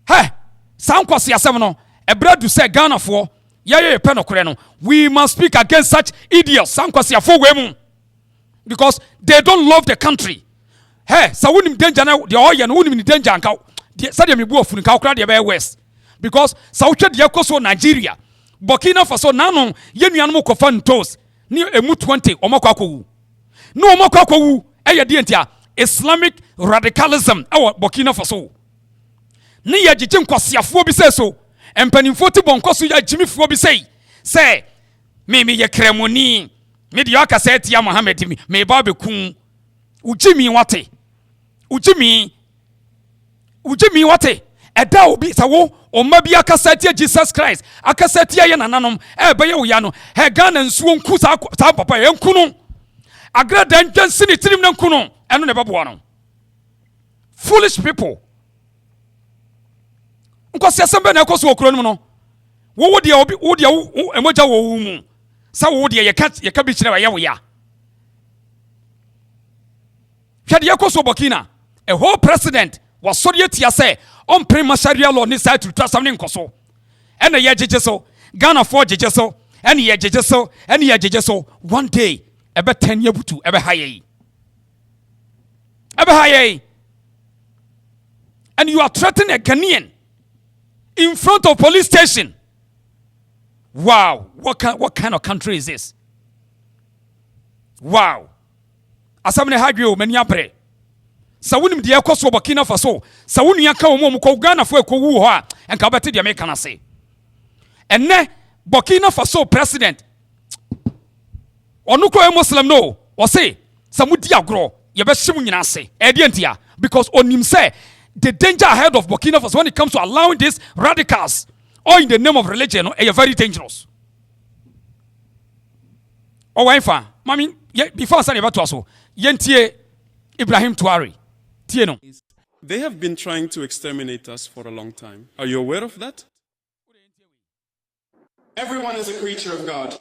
hey, sound kwasi asem no, ebra do say Ghana for ye penokure no. We must speak against such idiots. Sound kwasi afo we because they don't love the country. Hey, so wunim danger na the oil no wunim danger anka. Say dem bu ofunu ka okra de be west. Because so twa de koso Nigeria, Burkina Faso nanon ye nuanom kofa ntos ni emu 20 omako akowu. No omako akowu eye de ntia Islamic radicalism our Burkina Faso. Ni ya jijin kwasiafo bi say so. Empanimfo ti bonkoso ya jimifuo bi say me ye kremoni me de aka say tia Mohammed me ba be kun ujimi wate eda obi sawo o ma bi aka say tia Jesus Christ aka say tia ye nananom e be ye wo ya no he Ghana nsuo nku sa papa ye nku no agrada ntwansi ni tirim na nku no eno ne babo no. Foolish people. Because yasembe na ekoso okuro no no. Wo de obi wo de emoja wo mu. Sa wo de ye ka bi kire wa ye wo ya. Hwede ekoso Burkina, a whole president was so yetia say on prima sharia law ni side to trust something koso. And ye jeje so, Ghana for jeje so, and ye jeje so, one day ebe 10 year butu ebe haye. And you are threatening a Ghanaian in front of police station. Wow, what kind of country is this? Wow. Asamne hagwe mani apre. Sawunim de ekoso Burkina Faso. Sawunu yanka omo ko Ghana fo ekowu ho a enka bete de America na se. Enne Burkina Faso president onu ko Muslim no, o say samudi agro ye be him nyina se. E de ntia because onim say the danger ahead of Burkina Faso when it comes to allowing these radicals or in the name of religion are very dangerous. Oh, why mami before I say about to also yentie Ibrahim Touare tie no. They have been trying to exterminate us for a long time. Are you aware of that? Everyone is a creature of God.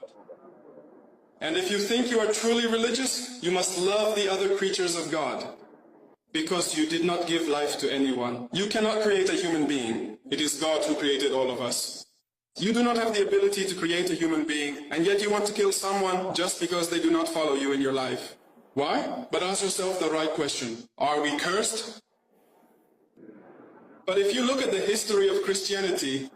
And if you think you are truly religious, you must love the other creatures of God. Because you did not give life to anyone. You cannot create a human being. It is God who created all of us. You do not have the ability to create a human being, and yet you want to kill someone just because they do not follow you in your life. Why? But ask yourself the right question. Are we cursed? But if you look at the history of Christianity,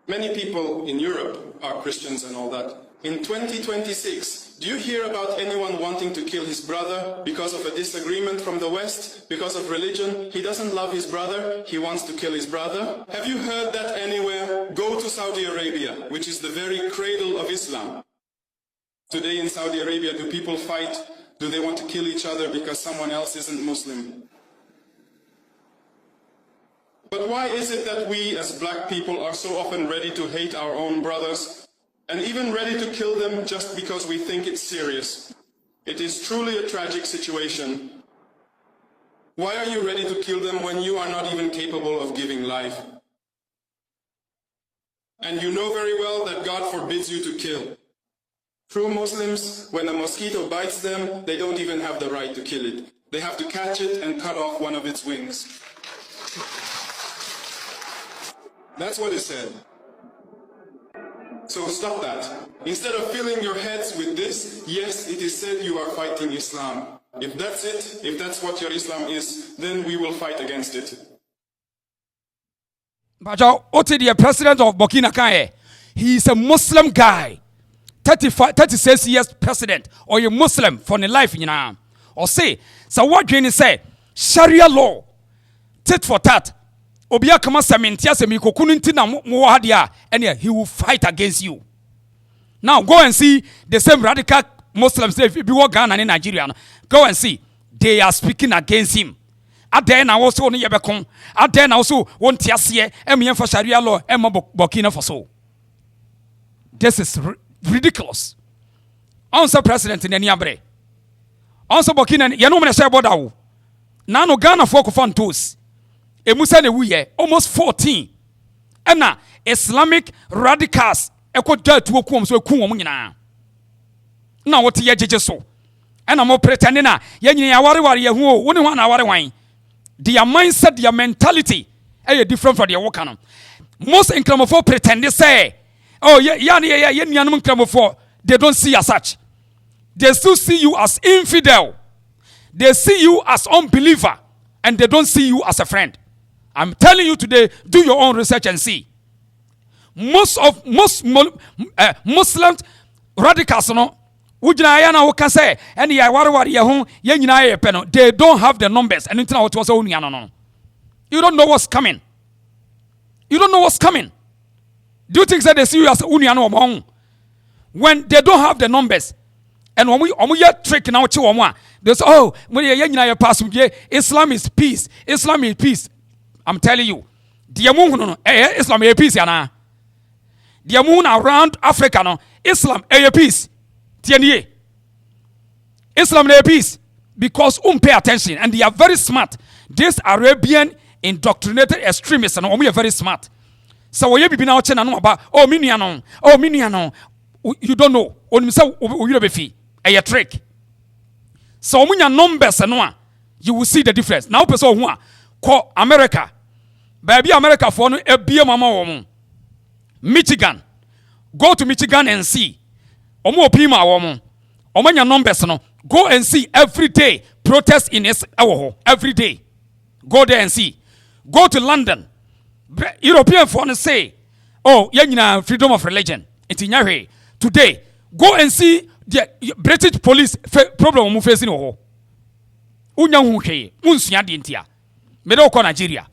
many people in Europe are Christians and all that. In 2026, do you hear about anyone wanting to kill his brother because of a disagreement from the West? Because of religion? He doesn't love his brother, he wants to kill his brother? Have you heard that anywhere? Go to Saudi Arabia, which is the very cradle of Islam. Today in Saudi Arabia, do people fight? Do they want to kill each other because someone else isn't Muslim? But why is it that we as black people are so often ready to hate our own brothers and even ready to kill them just because we think it's serious? It is truly a tragic situation. Why are you ready to kill them when you are not even capable of giving life? And you know very well that God forbids you to kill. True Muslims, when a mosquito bites them, they don't even have the right to kill it. They have to catch it and cut off one of its wings. That's what it said. So stop that. Instead of filling your heads with this, yes, it is said you are fighting Islam. If that's it, if that's what your Islam is, then we will fight against it. Bajo Oti, the president of Burkina Faso, he is a Muslim guy, 36 years president, or a Muslim for the life, you know. Or say, so what can you say? Sharia law, tit for tat. Obia kama sementia se mikokuninti na muwahadia, and he will fight against you. Now go and see the same radical Muslims. If you walk Ghana and Nigeria, go and see they are speaking against him. Aden also on yebekon. Aden also won tiasie. Emien for Sharia law. Emma Burkina Faso. This is ridiculous. Answer president in any abre. Answer Burkina. You know me say about that. Now no Ghana folk fund toes. Emusa ne wuye almost 14. Ena Islamic radicals. Eko dirt wo kum so ekum wo nyina. Na wote ye jeje so. Ena mo pretending na ye nyina ya ware ye hu o. Wo ne ho na ware wan. Their mindset, their mentality is different from their work. Most incremental pretend they say, oh, they don't see you as such. They still see you as infidel. They see you as unbeliever. And they don't see you as a friend. I'm telling you today, do your own research and see. Most Muslim radicals, they don't have the numbers. And you don't know what's coming. You don't know what's coming. Do you think that they see you as union? When they don't have the numbers, and when we trick now, they say, oh, Islam is peace. Islam is peace. I'm telling you, Islam is peace. The moon around Africa, Islam is peace. Islam is peace because pay attention and they are very smart. These Arabian indoctrinated extremists and are very smart. So we be now about miniano, you don't know. A trick. So when your numbers and you will see the difference. Now person who call America, baby America for a beer mama Michigan, go to Michigan and see. Omo pima woman. Omanya numbers no. Go and see every day protest in every day. Go there and see. Go to London. European foreigners say, oh, yeah, freedom of religion. It's in your today. Go and see the British police problem we facing. Unyanhuke, unsunya dintia. Medoko Nigeria.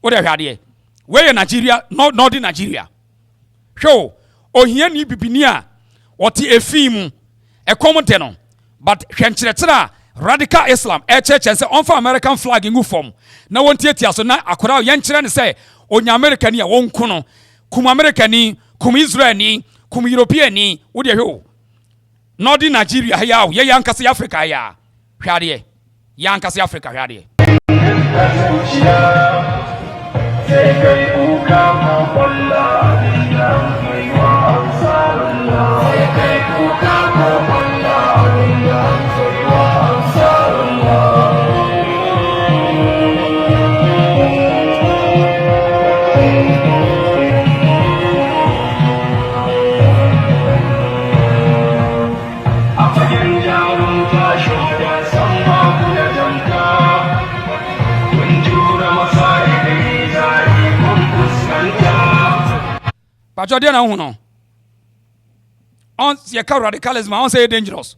What have you had here? Where Nigeria, northern Nigeria. Show, oh, here ni bibinia. What a film, a commentator, but radical Islam, a church and say on for American flag in form. No one theater, so now I could have young children say, on American, ya won't kuno, cum American, cum Israeli, cum European, would you? Northern Nigeria, ya, Yankasi Africa, ya, Shadi, Yankasi Africa, Shadi. But you don't know. On your radicalism, I say dangerous.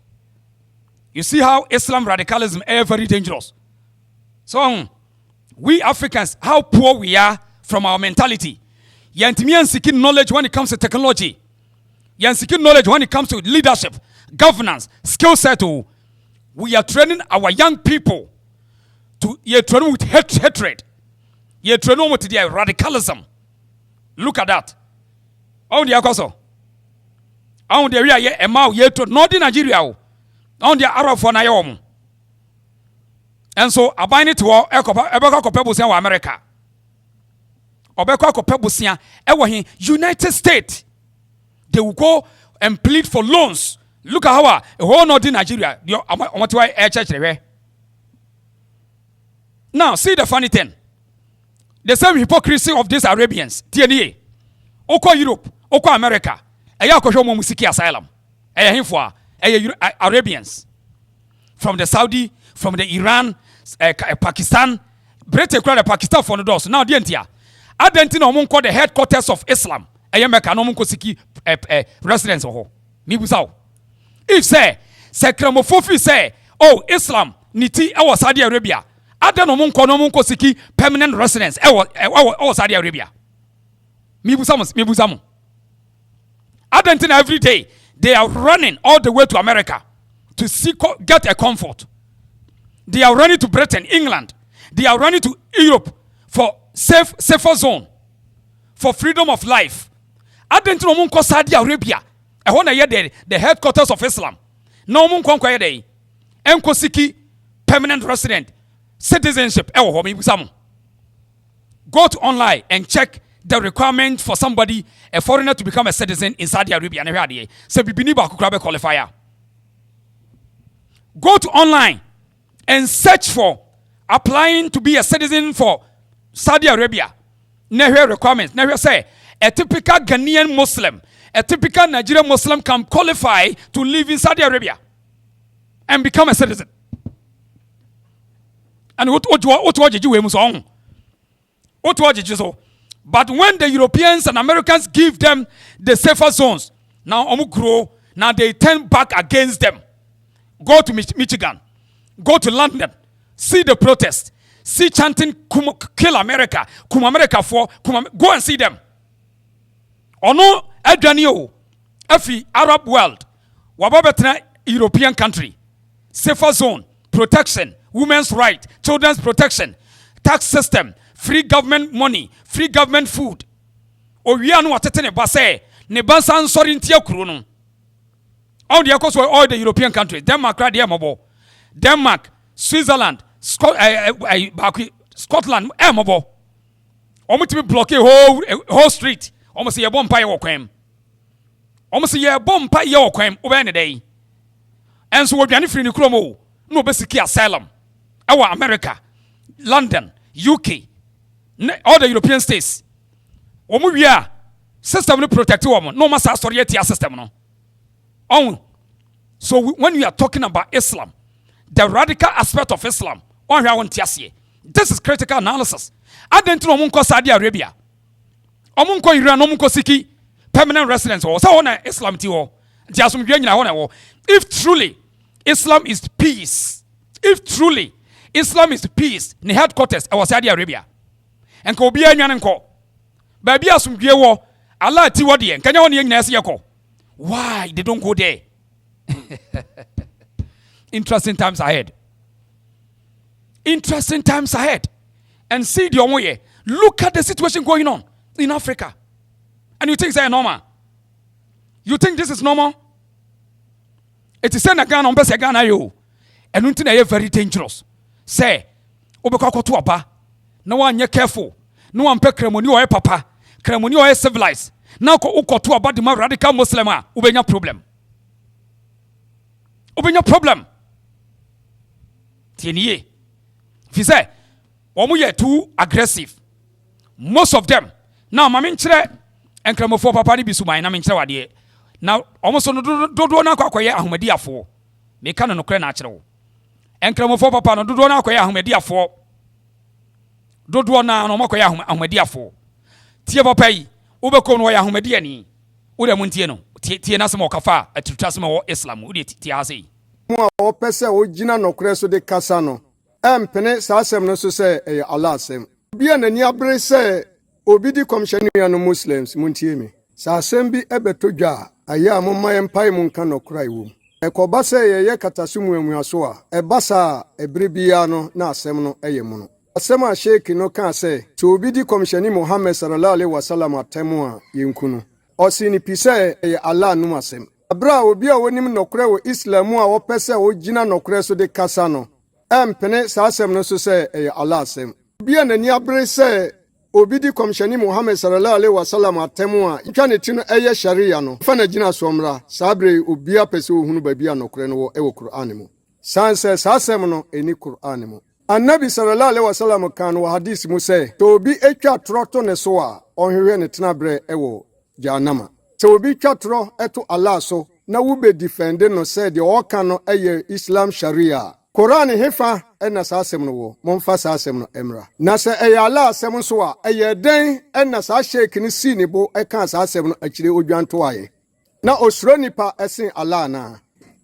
You see how Islam radicalism is very dangerous. So we Africans, how poor we are from our mentality. You're seeking knowledge when it comes to technology. You're seeking knowledge when it comes to leadership, governance, skill set. We are training our young people to training with hatred. You're training with their radicalism. Look at that. On the Akoso. On the area, a mouth yet to Northern Nigeria. On the Arab for Naom. And so abine to all Ebeka Kopebusia wa America. Obeka Kopebusia ewa United States. They will go and plead for loans. Look at how a whole northern Nigeria. Now see the funny thing. The same hypocrisy of these Arabians. TNA. Oko Europe, Oko America. Eya ko hwe musiki asylum. Eya himfo Arabians. From the Saudi, from the Iran, Pakistan, Britain crowd Pakistan for the doors. Now the entia. Adentin omun call the headquarters of Islam. Eya Mecca no mun ko siki residence ho. Mi busaw. If say Kremofofi say, oh Islam niti ewo Saudi Arabia. Aden omun ko siki permanent residence ewo Saudi Arabia. Mi busamu. Adentin every day they are running all the way to America to get a comfort. They are running to Britain, England. They are running to Europe for safer zone, for freedom of life. Adentin omun ko Saudi Arabia. The headquarters of Islam. No mun kon kwaye dey. Enko siki permanent resident citizenship. Go to online and check the requirement for somebody, a foreigner, to become a citizen in Saudi Arabia. So bibini ba kukrabe qualifier. Go to online and search for applying to be a citizen for Saudi Arabia. Nehwe requirements. Nehwe say a typical Ghanaian Muslim, a typical Nigerian Muslim can qualify to live in Saudi Arabia and become a citizen. And what but when the Europeans and Americans give them the safer zones, now grow, now they turn back against them. Go to Michigan, go to London, see the protest, see chanting kill America, Kum America for, go and see them. Ono Edranio, every Arab world, wababetra European country, safer zone, protection, women's right, children's protection, tax system, free government money, free government food. Owianu watetene base, ne bansan sori ntia kuro. All the across all the European countries, Denmark, Denmark, Switzerland, Scotland, Omo to block a whole street. Almost a bomb pie or crime. Almost a bomb pie or crime over any day. And so we're going to free Chromo, no basically asylum. Our America, London, UK, all the European states. We are system to protect woman. No matter story system. No. Oh, so when we are talking about Islam, the radical aspect of Islam, this is critical analysis. I didn't know Saudi Arabia. Omunko Iran, omunko siki permanent residence. So Islam tiwo. If truly Islam is peace, if truly Islam is peace, the headquarters was Saudi Arabia. And ko biya nyanenko. Baby asumdwe wo Allah ti wode en kanya woni nyina yako. Why they don't go there? Interesting times ahead. Interesting times ahead. And see the omoye. Look at the situation going on in Africa. And you think it's normal? You think this is normal? It is saying again on best again you. And until they are very dangerous. Say, obekako to aba. No one ye careful. No one pe kremoni or papa. Kremoni or civilized. Now ko uko to aba the radical Muslim ubenya problem. Ubenya problem. Tieniye. If you say, omuye too aggressive. Most of them. Now, mami nchire enkremofo papa ni bisuma na nchire wade. Now, almost no do na kwakoye ahomediafo. Me kan no kre na akire wo. Enkremofo papa no do na kwakoye ahomediafo. Dodo na no makoye ahomediafo. Tie papa yi, ubeko no ya ahomedi ani. Ude muntie no. Tie na sema okafa atutasema wo Islam. Ude tie ase. Mo a opese ogina no kre so de kasa no. Empene sa asem no so se Allah asem. Bia nani abre se obi di komshani no Muslims muntie me. Sa asem bi ebeto dwa aya momma yempai mu nka no kra iwo. Ekoba se ye katasumu emuaso a ebasa ebrebia no na asem no eyemu no. Asem a sheik no kan se to obi di komshani Mohammed sallallahu alaihi wasallam atemu a yenkunu. Osi ni pise Allah no asem. Abra obi a wonim nokre wo Islamu a wopese wo gina nokre so de kasa no. empene saa asɛm no so sɛ ɛyɛ Allah asɛm bia n'ani abere sɛ obi di kɔmhyɛni Mohammed sallallahu alaihi wasallam atɛm a ntwa ne ti no ɛyɛ sharia no fa na gyina so mmra saa bere obi apɛ sɛ ohunu baabi a nɔkorɛ no wɔ ɛwɔ Qur'an mu san sɛ saa asɛm no ɛni Qur'an mu Annabi sallallahu alaihi wasallam kan wɔ hadisi mu sɛ to obi etwa trɔto ne so a ɔhwehwɛ ne tena brɛ ɛwɔ jahannama sɛ obi twa trɔ ɛto Allah so na wo be defend no sɛ deɛ ɔka no ɛyɛ Islam sharia Quran hefa ɛna saa asɛm no wɔ momfa saa asɛm no ɛmra na sɛ ɛyɛ Allah asɛm nso a ɛyɛ den ɛna saa sheik ne si ne bo ɛka saa asɛm no akyire odwanto ayɛ na osuro nipa ɛsen Allah na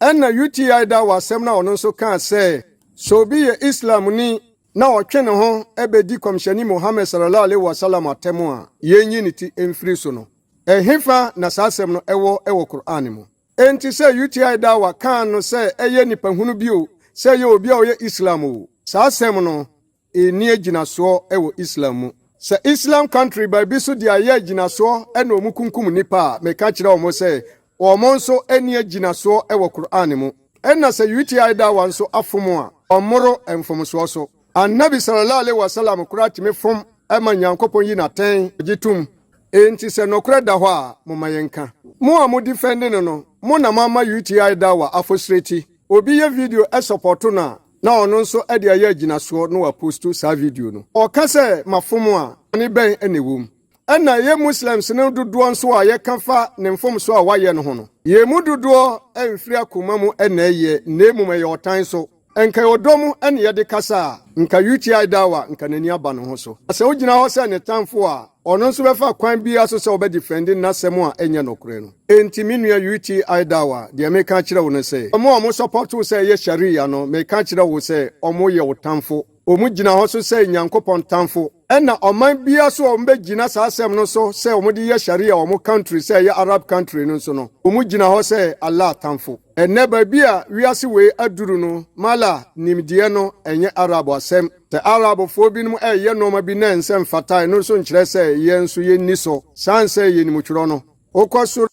ɛna UTI da wɔ asɛm na ɔno nso ka sɛ so obi yɛ Islam ni na ɔtwe ne ho ɛbɛdi kɔmhyɛni Mohammed sallallahu alaihi wasallam atɛm a yɛnyi ne ti ɛmfiri so no ɛhefa na saa asɛm no ɛwɔ Quran mu enti sɛ UTI da wɔ kan no sɛ ɛyɛ nipa hunu bio sɛ yɛ obi a ɔyɛ Islam o saa asɛm no ɛni agyinasoɔ ɛwɔ Islam mu sɛ Islam country baabi so de ayɛ agyinasoɔ ɛna ɔmu kunkum nipa a meka kyerɛ ɔmo sɛ ɔmo nso ɛni agyinasoɔ ɛwɔ Quran mu ɛna sɛ UTI da wɔ nso afom a ɔmoro mfomsoɔ so Annabi sallallahu alaihi wasallam kura timi fom ɛma Nyankopɔn yi natɛn gyitum enti sɛ nokora da hɔ a moma yɛnka mo a mo defend no mo na mama UTI da wɔ afosreti obi yɛ video ɛsɔpɔto na ɔno nso ɛde ayɛ agyinasoɔ no wa posto saa video no ɔka sɛ mafom a ne bɛn ɛna ɛwom ɛna yɛ Muslims no dodoɔ nso a yɛka fa ne mfomso a wayɛ no ho no yɛ mu dodoɔ ɛmfiri akoma mu ɛna ɛyɛ na emum ɛyɛ ɔtan so nka yɛdɔm ɛne yɛde kasa a nka UTI dawa nka n'ani aba no ho so sɛ wogyina hɔ sɛ ne tamfo a ɔno nso bɛfa kwan bia so sɛ wɔbɛdefend n'asɛm a ɛnyɛ nokorɛ no enti me nua UTI dawa deɛ meka kyerɛ wo no sɛ ɔmo support wo sɛ ɛyɛ sharia no meka kyerɛ wo sɛ ɔmo yɛ wo tamfo ɔmo gyina hɔ so sɛ Nyankopɔn tamfo ɛna ɔman bia so ɔmo bɛgyina saa asɛm no so sɛ ɔmo de yɛ sharia ɔmo country sɛ ɛyɛ Arab country no nso no ɔmo gyina hɔ sɛ Allah tamfo ɛnɛ baabi a wiase wei aduru no mala nimdeɛ no ɛnyɛ Arab asɛm sɛ Arabfoɔ binom ɛyɛ nɔɔma bi na nsɛm fatae no nso nkyerɛ sɛ yɛn nso yɛnni so san sɛ yɛnimtwerɛ no wokɔ so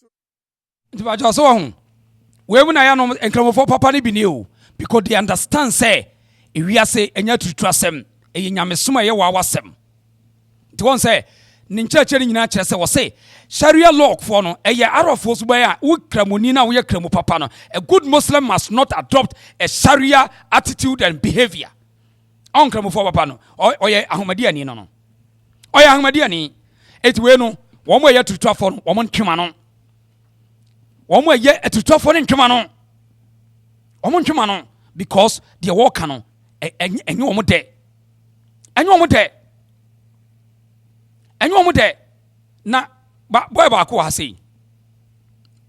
nti ba jɔso ho we mu na ya no nkramofo papa ne bi ne o because they understand say ewiase enya tutu asɛm ɛyɛ nyamesom ɛyɛ wa wasɛm nti won say ne nkyerɛkyerɛ ne nyinaa kyerɛ sɛ wɔ say sharia law for no ɛyɛ arafo so bɛyɛ a wo kramoni na wo yɛ kramu papa no a good Muslim must not adopt a sharia attitude and behavior on kramofo papa no ɔyɛ ahomadiani no ɔyɛ ahomadiani eti we no wɔn mo ɛyɛ tutu afɔ no wɔn ntwema no wɔn mo ɛyɛ tutuafo ne ntwema no wɔn ntwema no because deɛ wɔka no ɛnyɛ wɔn dɛ ɛnyɛ wɔn dɛ na boy baako wɔ ha sei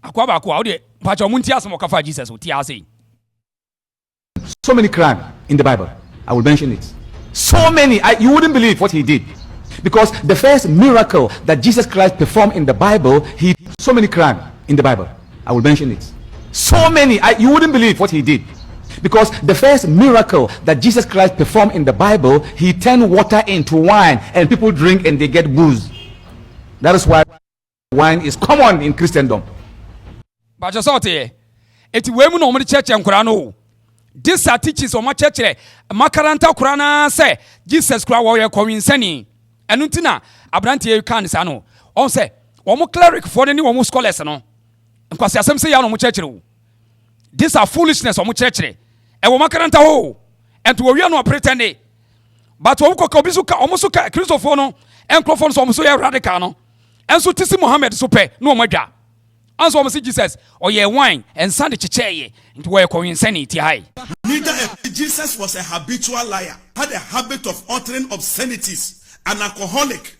akwa baako a ɔde mpakyɛ wɔn nti asɛm ɔkafa Jesus ɔti ha sei. So many crimes in the Bible. I will mention it. So many. You wouldn't believe what he did. Because the first miracle that Jesus Christ performed in the Bible, so many crimes in the Bible. I will mention it. So many. You wouldn't believe what he did. Because the first miracle that Jesus Christ performed in the Bible, he turned water into wine and people drink and they get booze. That is why wine is common in Christendom. But just out here, it's women on the church and Qur'an. This are teachers on my church. Makaranta Qur'an say Jesus Christ warrior coming sending. And untina abranti you can say no. On say, omo cleric for any omo scholars no. Because asem say ya no mo church. These are foolishness omo church. E wo makaranta ho. And to we no pretend. But wo ko obi so ka omo so ka Christopher no. Enkrofo so omo so ya radical no. And so tisi Mohammed so pe no mo dwa. Answer omo say Jesus or ye wine and sand chicheye into where ko insanity high. Jesus was a habitual liar, had a habit of uttering obscenities, an alcoholic,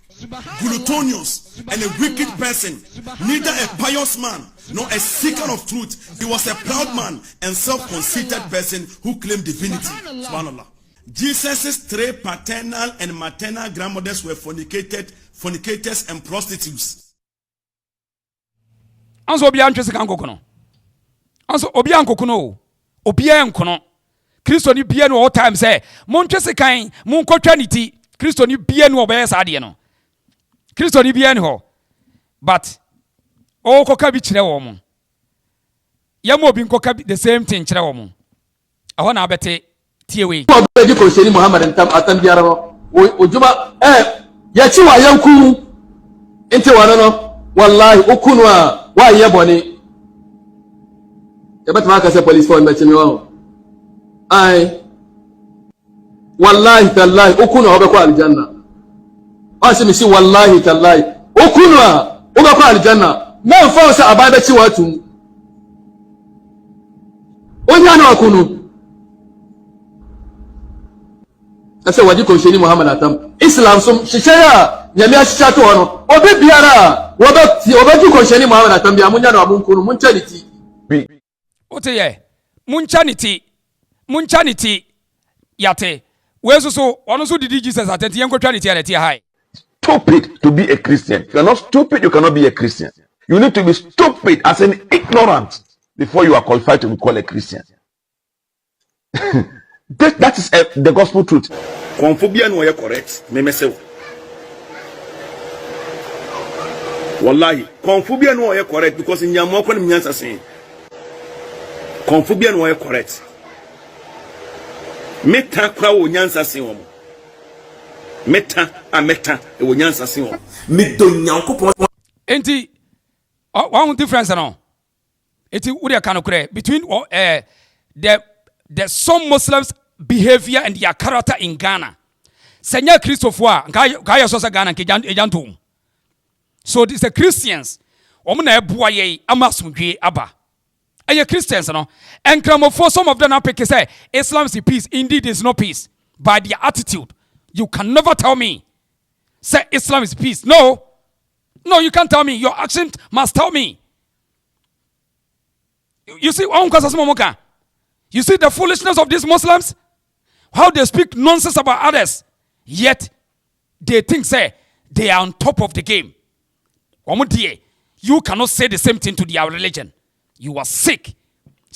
glutonous, and a wicked person, neither a pious man nor a seeker of truth. He was a proud man and self-conceited person who claimed divinity. Subhanallah. Jesus' three paternal and maternal grandmothers were fornicators and prostitutes. Answer obi antwese kan kokono. Answer obi ankokono. Obi enkono. Kristo ni bia no all time say montwese kan monkotwa niti. Kristo ni bia no obeye sa de no. Kristo ni bia ni ho. But o koka bi kire wo mo. Yam obi nkoka the same thing kire wo mo. Aho na abete Tiewe. Obeji ko sheni Muhammad atam biara no. Ojuma ya chi wa yanku ente wana no wallahi okunu a wa ye boni. Ya betama ka se police for me chimi wa. Ai wallahi tallahi okunu obe ko aljanna. Ase mi si wallahi tallahi okunu a obe ko aljanna. Na mfa se ababa chi wa tum. Onya na okunu. Ase waji ko sheni Muhammad atam Islam so shishaya nyame ashicha to no obi biara obi ko sheni Muhammad atam bia munya na abunkunu munchaniti Ote munchaniti yate weso so ono so didi Jesus atenti yenkotwaniti ya tie high. Stupid to be a Christian. If you're not stupid, you cannot be a Christian. You need to be stupid as an ignorant before you are qualified to be called a Christian. That is the gospel truth. Conphobia no correct. Me myself. Wallahi, conphobia no correct because in your mouth when nyansa saying. Conphobia no correct. Meta kwa wo nyansa saying. Meta e wo nyansa saying. Me do nyankopon. Enti one difference no. Enti we dey kan okre between the some Muslims behavior and their character in Ghana. Senya Christopher Gaya Sosa Ghana Kejantum. So these are Christians. Omuna buaye amasumdwe aba. Aye Christians no. And for some of them now pick say Islam is peace. Indeed is no peace. By their attitude. You can never tell me. Say Islam is peace. No. No, you can't tell me. Your action must tell me. You see, you see the foolishness of these Muslims? How they speak nonsense about others. Yet, they think, say, they are on top of the game. You cannot say the same thing to their religion. You are sick.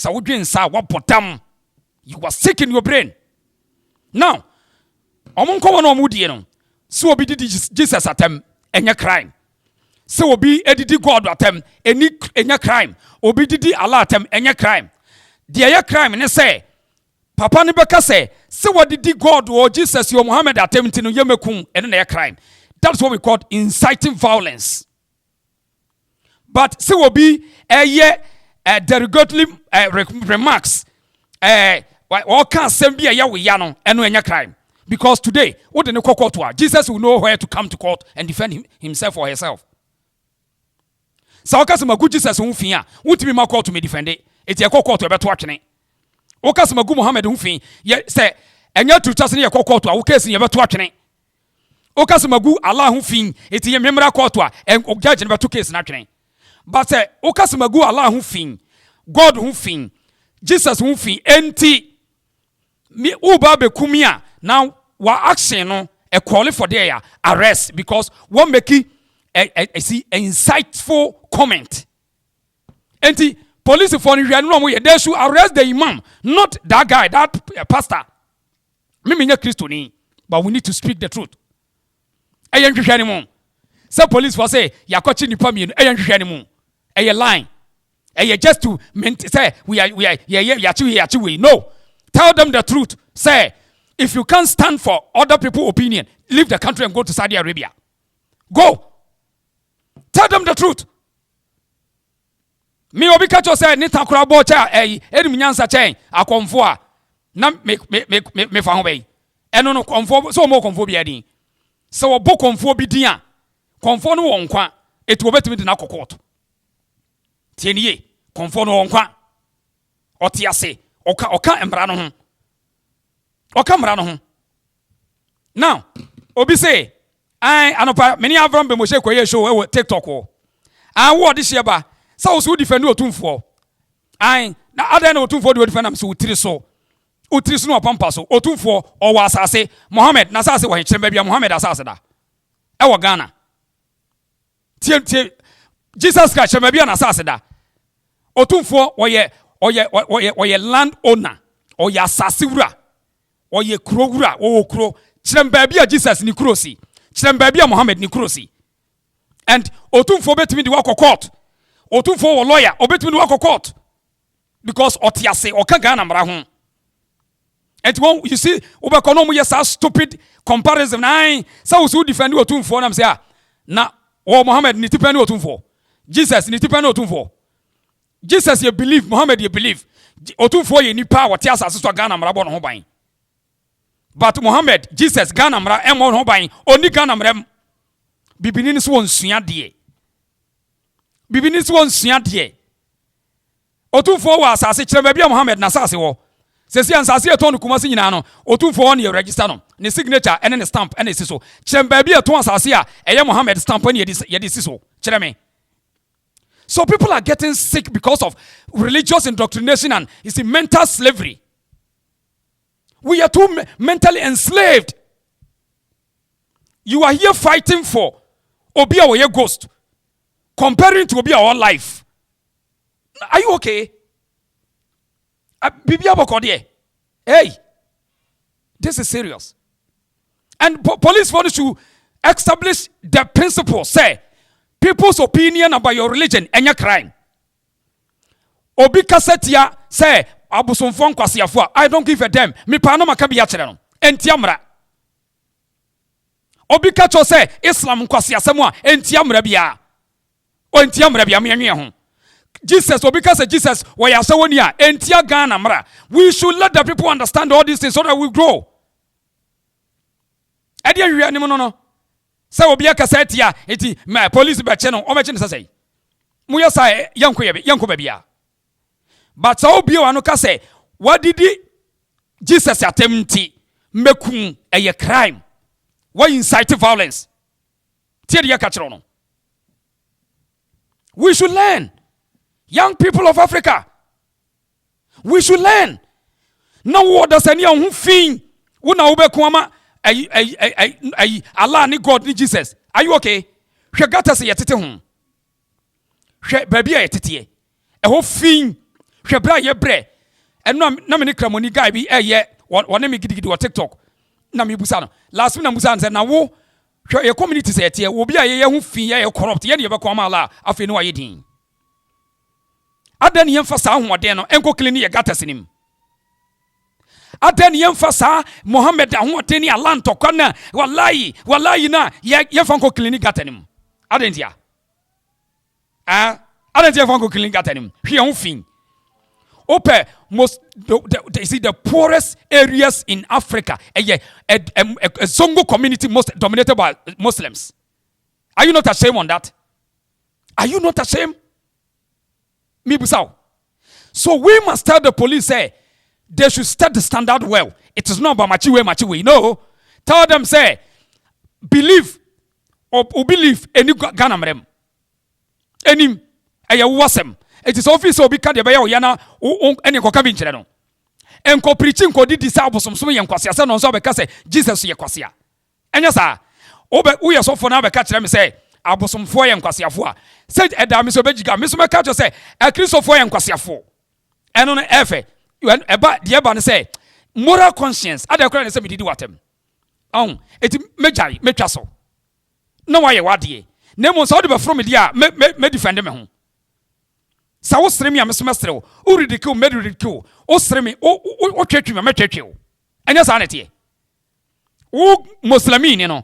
You are sick in your brain. Now, so be Jesus at them, any crime. So be edidi God at them, any crime. Obi didi Allah at them, any crime. The crime and say, Papa Nibaka say what did God or Jesus or Mohammed attempting to Yemekum and a crime? That's what we call inciting violence. But say will be derogatory remarks. All can't send be a yano and no crime. Because today, what the court to Jesus will know where to come to court and defend himself or herself. So my good Jesus won't fear. Won't be my court to me defend it. It's a court to a better watching. Okas magu Mohammed umfi ye say enya tutas ne yakoko to a wokesi ye beto atwene okas magu Allah umfi eti ye memra koto a en judge ne beto case na atwene but say okas magu Allah umfi God umfi Jesus umfi enti mi uba be kumia now wa action no e call for there arrest because one make see insightful comment enti police for they should arrest the imam, not that guy, that pastor. Me Christian, but we need to speak the truth. Ayen anymore. Some police for say ya kochi nipa mi ayen anymore. Ayen line. Ayen just to say we are no. Tell them the truth. Say if you can't stand for other people's opinion, leave the country and go to Saudi Arabia. Go. Tell them the truth. Me obi kacho say ni takura bo cha edim nyansa chen akomfo a na me fa ho bai eno no komfo so mo komfo bi adin so obo komfo bi din a komfo no won kwa etu obetimi de na kokot tieniye komfo no won kwa otiase oka embra no ho oka mra no ho now obi say I anopa many avram be mo she koye show e TikTok o wo this year ba so so defend otumfo ai na ada na otumfo de defend am so utiri so no pampa so otumfo o wa asase Mohammed na asase wo hekere ba bia Mohammed asase da e wo Ghana tie Jesus Christ chema bia na asase da otumfo oye land owner oye asase wura oye kuro wura wo kuro chema bia Jesus ni kuro si chema bia Mohammed ni kuro si and otumfo betimi di wa court otumfo wo lawyer obetumi no court because otiase oka Ghana mara ho And one, you see, Ubekonomu yes a stupid comparison. Nine, so who defend you 2 4 say na or Mohammed ni tipeni o 2 4. Jesus ni tipeni o 2 4. Jesus you believe, Mohammed you believe. O 2 4 ye ni power ti asase so Ghana mra bo no ho ban. But Mohammed, Jesus Ghana mra em ho ban, oni Ghana mra bibini ni so nsua de. Bibini so nsua de. O 2 4 wa asase kire ba bia Mohammed na asase wo. Sesi ansase eton kumasi nyina no otumfo ne register no ne signature ene ne stamp ene siso chemba bia eton asase a eye Mohammed stamp ne ye siso kire me. So people are getting sick because of religious indoctrination and it's a mental slavery. We are too mentally enslaved. You are here fighting for obi a ghost comparing to obi our life. Are you okay? Hey, this is serious. And police want to establish the principle, say, people's opinion about your religion and your crime. Obi kasetia say, abusumfon kwasiafo, I don't give a damn. Mi pa no makabi ya kire no. Entiamra. Obi kacho say, Islam kwasiasemu a entiamra bia. O entiamra bia me anwe ho. Jesus, or because Jesus, we are so near, entia Ghana mra. We should let the people understand all these things so that we grow. Edia wi no no. Say obi akaseti ya, eti my police be che no, o me che say. Mu ya say yanko bia. But so obi o anu ka say, what did Jesus attempt mekum a crime? Why incite violence? Tie dia ka kire no. We should learn. Young people of Africa, we should learn. No what does any who fin una ube kwama Allah ni God ni Jesus. Are you okay? Hwe gata se yetete ho. Hwe baby a yetete e. Ho fin hwe bra ye bre. Eno na me ne kramoni guy bi eye wone me gidigidi wo TikTok. Na me busa no. Last me na busa no say na wo hwe ye community se yete wo bi a ye ho fin ye corrupt ye ne ye be kwama Allah afi no waye din. Adan yemfa sa ahoden no enko klini ye gata sinim. Adan yemfa sa Mohammed ahoden ni Allah ntokwa na wallahi na ye fanko klini gata nim. Adan dia. Adan dia fanko klini gata nim. Hwe ho fin. Ope most the poorest areas in Africa a Zongo community most dominated by Muslims. Are you not ashamed on that? Are you not ashamed? So we must tell the police, say, they should set the standard well. It is not about machiwe. No. Tell them, say, believe or believe any Ghana mrem. Any wasem. It is office or because the bayo yana any kokabin channel. And ko preaching ko di disciples some yankwasia, son on so because Jesus yakwasia. And yes, sir. We are so for now, catch them say. Abosom fo ye nkwasiafo a said edam so bejiga me so me catch say a Christopher ye nkwasiafo eno no efe eba de eba ne say moral conscience adekora ne say me didi watem eti mejai metwa so na wa ye wade na mo so de be from dia me defend me ho sa wo sere me a me so mesere wo o ridicule me ridicule o sere me o twetwe me twetwe wo enya sa na tie wo muslimini no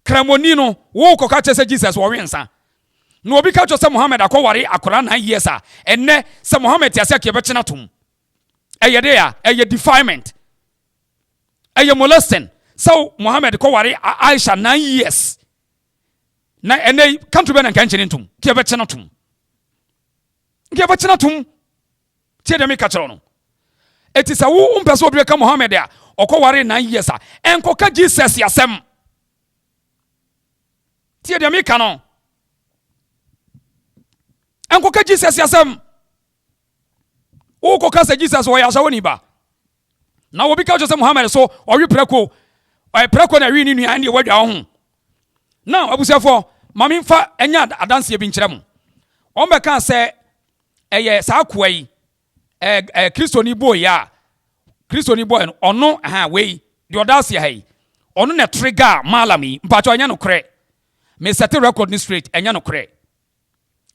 Kramoni no wo ko ka chese Jesus wo wensa no obi ka chose Mohammed akoware akora 9 years a enne se Mohammed yase ke bechena tom eye de ya eye defilement eye molesting so Mohammed ko ware Aisha 9 years na enne country be na kan chene tom ke bechena tom tie de me ka chero no etisa wo umpese obi ka Mohammed a okoware 9 years a enko ka Jesus yasem tie de me kanon enko ka Jesus yasem o ko ka se Jesus wo yasa woni ba na wo bi ka Joseph Muhammad so o wi preko na wi ni nua ande wadwa ho na abusefo mami mfa enya adanse bi nkyerem o be ka se eye sa kwa yi Kristoni boy ya Kristoni boy no ono we the audacity hai ono na trigger malami mpacho anya no kre me set record ni straight enya no kre